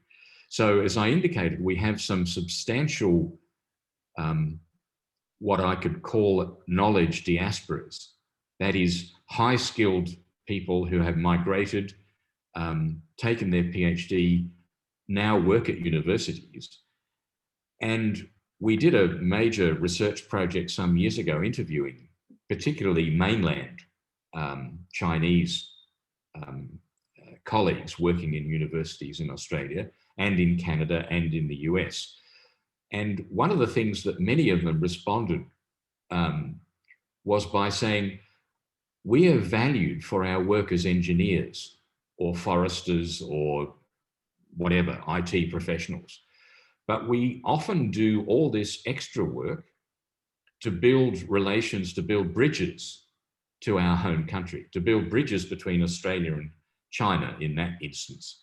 So as I indicated, we have some substantial, what I could call knowledge diasporas. That is high-skilled people who have migrated, taken their PhD, now work at universities. And we did a major research project some years ago interviewing particularly mainland Chinese colleagues working in universities in Australia and in Canada and in the US. And one of the things that many of them responded was by saying, we are valued for our work as engineers or foresters or whatever, IT professionals. But we often do all this extra work to build relations, to build bridges to our home country, to build bridges between Australia and China in that instance.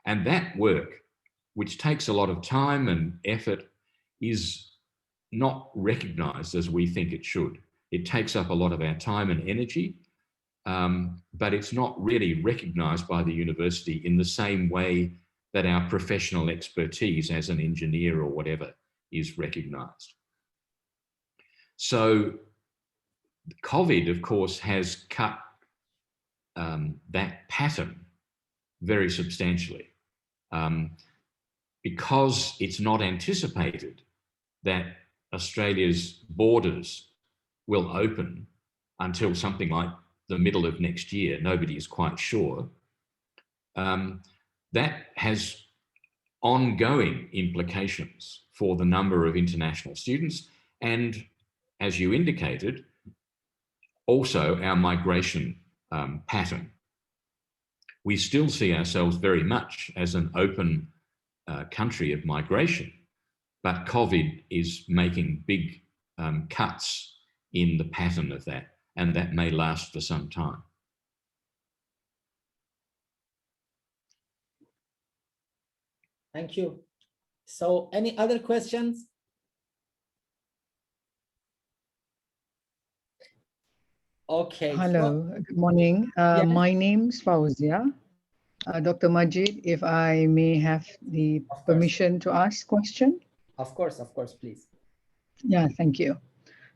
And that work, which takes a lot of time and effort, is not recognized as we think it should. It takes up a lot of our time and energy, but it's not really recognized by the university in the same way that our professional expertise as an engineer or whatever is recognized. So COVID, of course, has cut that pattern very substantially because it's not anticipated that Australia's borders will open until something like the middle of next year. Nobody is quite sure. That has ongoing implications for the number of international students and, as you indicated, also our migration pattern. We still see ourselves very much as an open country of migration, but COVID is making big cuts in the pattern of that, and that may last for some time. Thank you. So any other questions? Okay. Hello, good morning. Yes. My name's Fauzia. Dr. Majid, if I may have the permission to ask question. Of course, please. Yeah, thank you.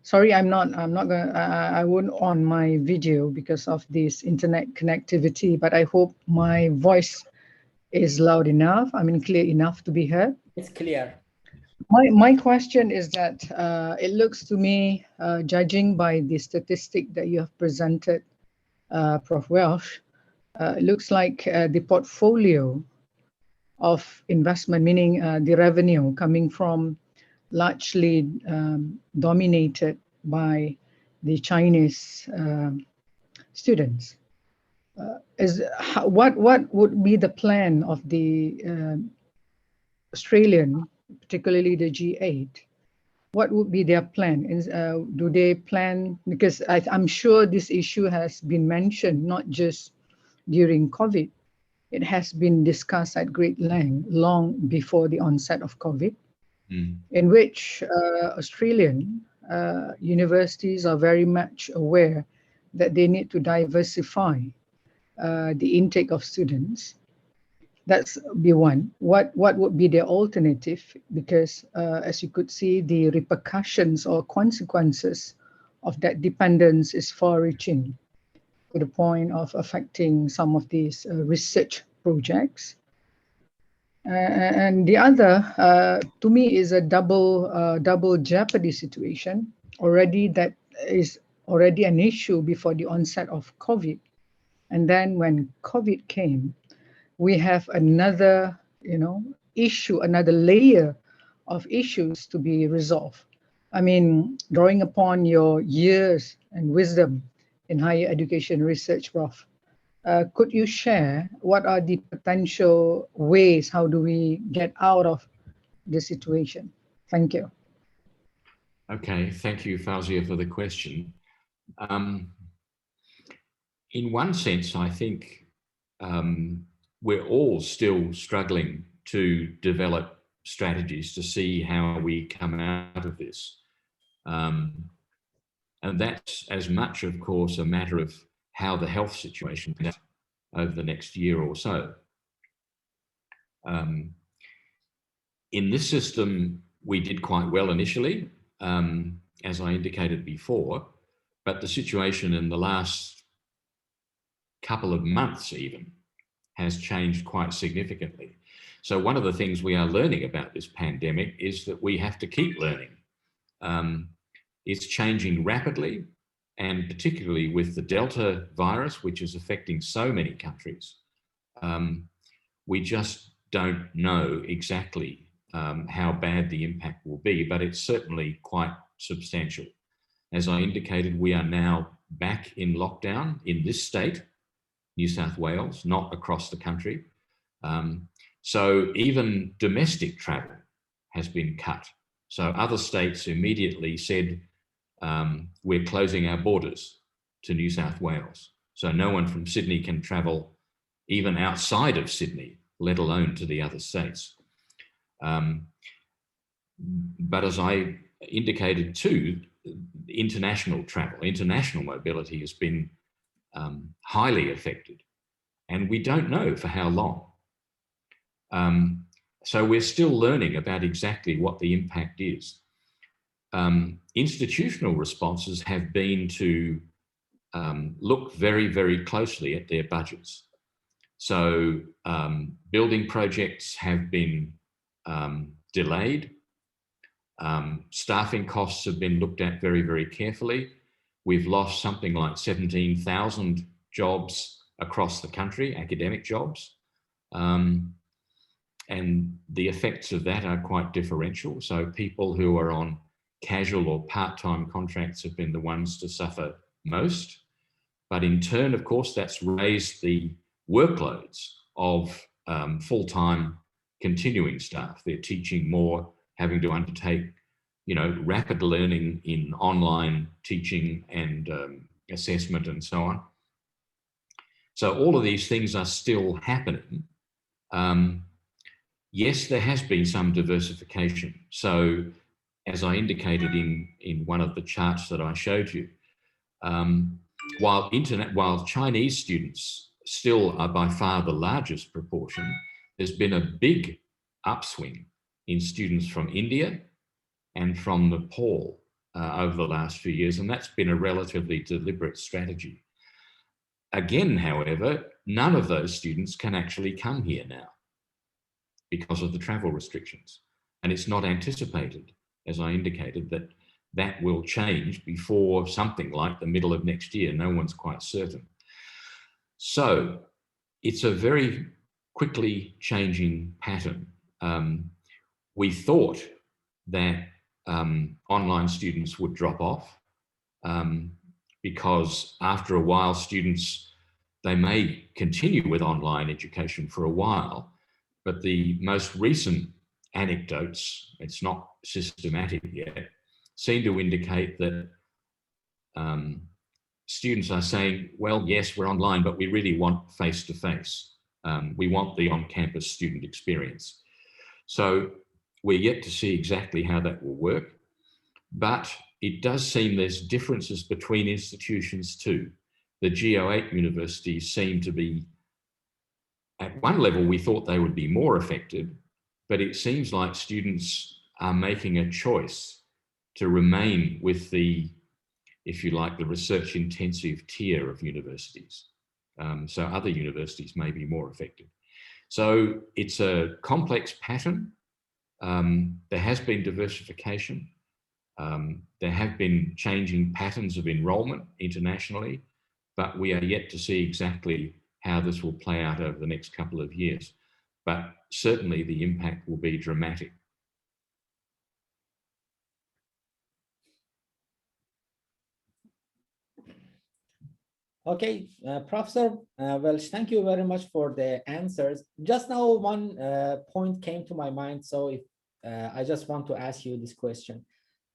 Sorry, I'm not going. I won't on my video because of this internet connectivity, but I hope my voice is loud enough. I mean, clear enough to be heard. It's clear. My question is that it looks to me, judging by the statistic that you have presented, Prof. Welch, it looks like the portfolio of investment, meaning the revenue coming from largely dominated by the Chinese students. what would be the plan of the Australian, particularly the G8? What would be their plan? Do they plan, because I'm sure this issue has been mentioned not just during COVID, it has been discussed at great length long before the onset of COVID, in which Australian universities are very much aware that they need to diversify the intake of students. That's be one. What would be the alternative? Because as you could see, the repercussions or consequences of that dependence is far-reaching to the point of affecting some of these research projects. And the other, to me, is a double jeopardy situation. Already that is already an issue before the onset of COVID. And then when COVID came, we have another, issue, another layer of issues to be resolved. I mean, drawing upon your years and wisdom in higher education research, Prof, could you share what are the potential ways, how do we get out of the situation? Thank you. Okay, thank you, Fauzia, for the question. In one sense, I think we're all still struggling to develop strategies to see how we come out of this. And that's as much, of course, a matter of how the health situation plays out over the next year or so. In this system, we did quite well initially, as I indicated before, but the situation in the last couple of months even has changed quite significantly. So one of the things we are learning about this pandemic is that we have to keep learning. It's changing rapidly, and particularly with the Delta virus, which is affecting so many countries, we just don't know exactly how bad the impact will be, but it's certainly quite substantial. As I indicated, we are now back in lockdown in this state, New South Wales, not across the country. So even domestic travel has been cut. So other states immediately said, we're closing our borders to New South Wales. So no one from Sydney can travel even outside of Sydney, let alone to the other states. But as I indicated too, international travel, international mobility has been highly affected, and we don't know for how long. So we're still learning about exactly what the impact is. Institutional responses have been to look very, very closely at their budgets. So building projects have been delayed. Staffing costs have been looked at very, very carefully. We've lost something like 17,000 jobs across the country, academic jobs. And the effects of that are quite differential. So people who are on casual or part-time contracts have been the ones to suffer most. But in turn, of course, that's raised the workloads of full-time continuing staff. They're teaching more, having to undertake, rapid learning in online teaching and assessment and so on. So all of these things are still happening. Yes, there has been some diversification. So as I indicated in one of the charts that I showed you, while Chinese students still are by far the largest proportion, there's been a big upswing in students from India and from Nepal over the last few years, and that's been a relatively deliberate strategy. Again, however, none of those students can actually come here now because of the travel restrictions, and it's not anticipated, as I indicated, that will change before something like the middle of next year. No one's quite certain. So it's a very quickly changing pattern. We thought that online students would drop off because after a while students they may continue with online education for a while, but the most recent anecdotes, it's not systematic yet, seem to indicate that students are saying, well, yes, we're online, but we really want face-to-face. We want the on-campus student experience. So we're yet to see exactly how that will work, but it does seem there's differences between institutions too. The GO8 universities seem to be, at one level, we thought they would be more affected, but it seems like students are making a choice to remain with the, if you like, the research intensive tier of universities. So other universities may be more affected. So it's a complex pattern. There has been diversification. There have been changing patterns of enrollment internationally, but we are yet to see exactly how this will play out over the next couple of years. But certainly the impact will be dramatic. Okay, Professor Welch, thank you very much for the answers. Just now, one point came to my mind, so if, I just want to ask you this question.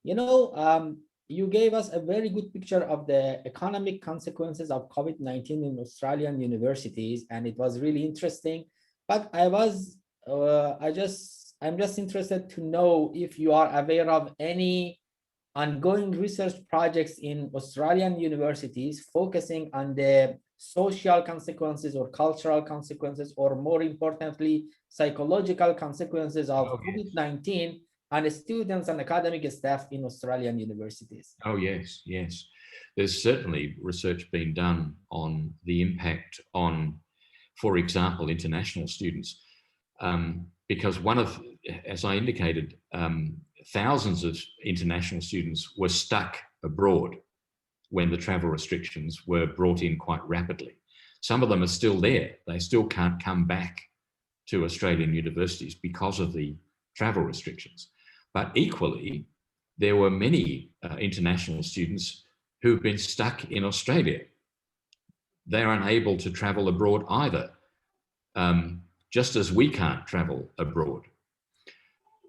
You know, you gave us a very good picture of the economic consequences of COVID-19 in Australian universities, and it was really interesting. But I'm just interested to know if you are aware of any ongoing research projects in Australian universities focusing on the social consequences or cultural consequences, or more importantly, psychological consequences of COVID-19 on the students and academic staff in Australian universities. Oh, yes, yes. There's certainly research being done on the impact on, for example, international students. Because one of, as I indicated, thousands of international students were stuck abroad when the travel restrictions were brought in quite rapidly. Some of them are still there. They still can't come back to Australian universities because of the travel restrictions. But equally, there were many international students who've been stuck in Australia. They're unable to travel abroad either, just as we can't travel abroad.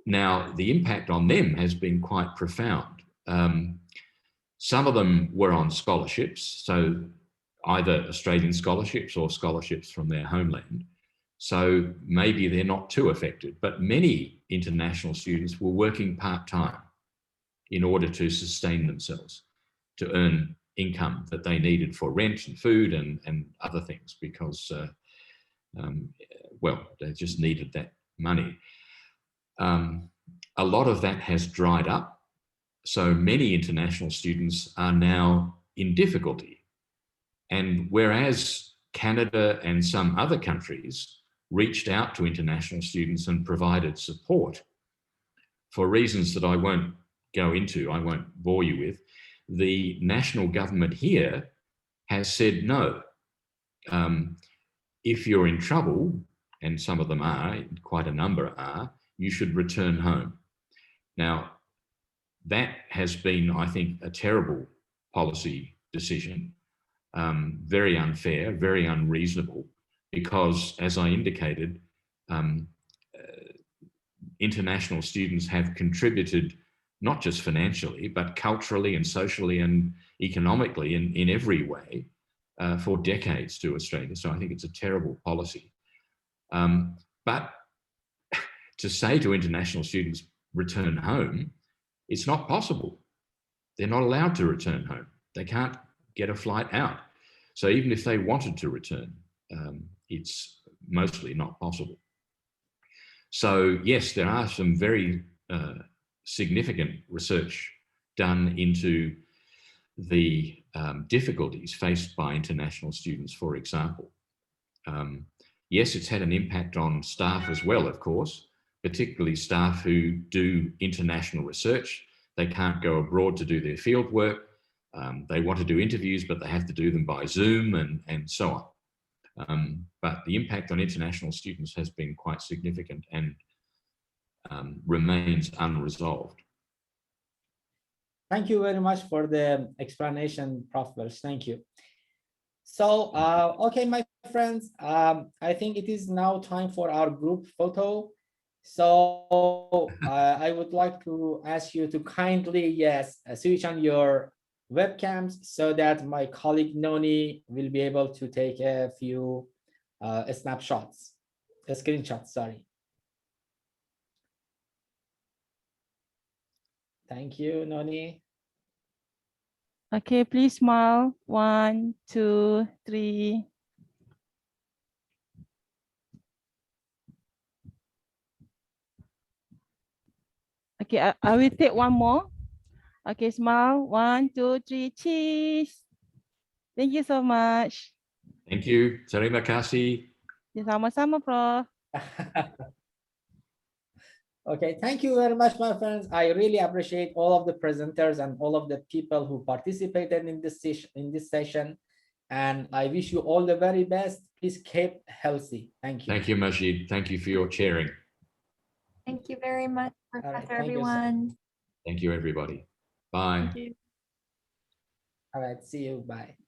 Now, the impact on them has been quite profound. Some of them were on scholarships, so either Australian scholarships or scholarships from their homeland. So maybe they're not too affected, but many international students were working part-time in order to sustain themselves, to earn income that they needed for rent and food and other things, because, well, they just needed that money. A lot of that has dried up. So many international students are now in difficulty. And whereas Canada and some other countries reached out to international students and provided support, for reasons that I won't go into, I won't bore you with, the national government here has said no. If you're in trouble, and some of them are, quite a number are, you should return home. Now, that has been, I think, a terrible policy decision, very unfair, very unreasonable, because, as I indicated, international students have contributed not just financially, but culturally and socially and economically in every way for decades to Australia. So I think it's a terrible policy. But to say to international students, return home, it's not possible. They're not allowed to return home. They can't get a flight out. So even if they wanted to return, it's mostly not possible. So yes, there are some very significant research done into the difficulties faced by international students, for example. Yes, it's had an impact on staff as well, of course, particularly staff who do international research. They can't go abroad to do their field work. They want to do interviews, but they have to do them by Zoom and so on. But the impact on international students has been quite significant and remains unresolved. Thank you very much for the explanation, Prof. Welch. Thank you. So, okay, my friends, I think it is now time for our group photo. So I would like to ask you to kindly, yes, switch on your webcams so that my colleague Noni will be able to take a few snapshots, screenshots, sorry. Thank you, Noni. Okay, please smile. 1, 2, 3. Okay, I will take one more. Okay, smile. 1, 2, 3, cheese. Thank you so much. Thank you. Terima kasih. Ya, sama-sama, Prof. Okay, thank you very much, my friends. I really appreciate all of the presenters and all of the people who participated in this session. And I wish you all the very best. Please keep healthy. Thank you. Thank you, Majid. Thank you for your chairing. Thank you very much, right, Professor, thank you, sir. everyone. Thank you, everybody. Bye. Thank you. All right, see you. Bye.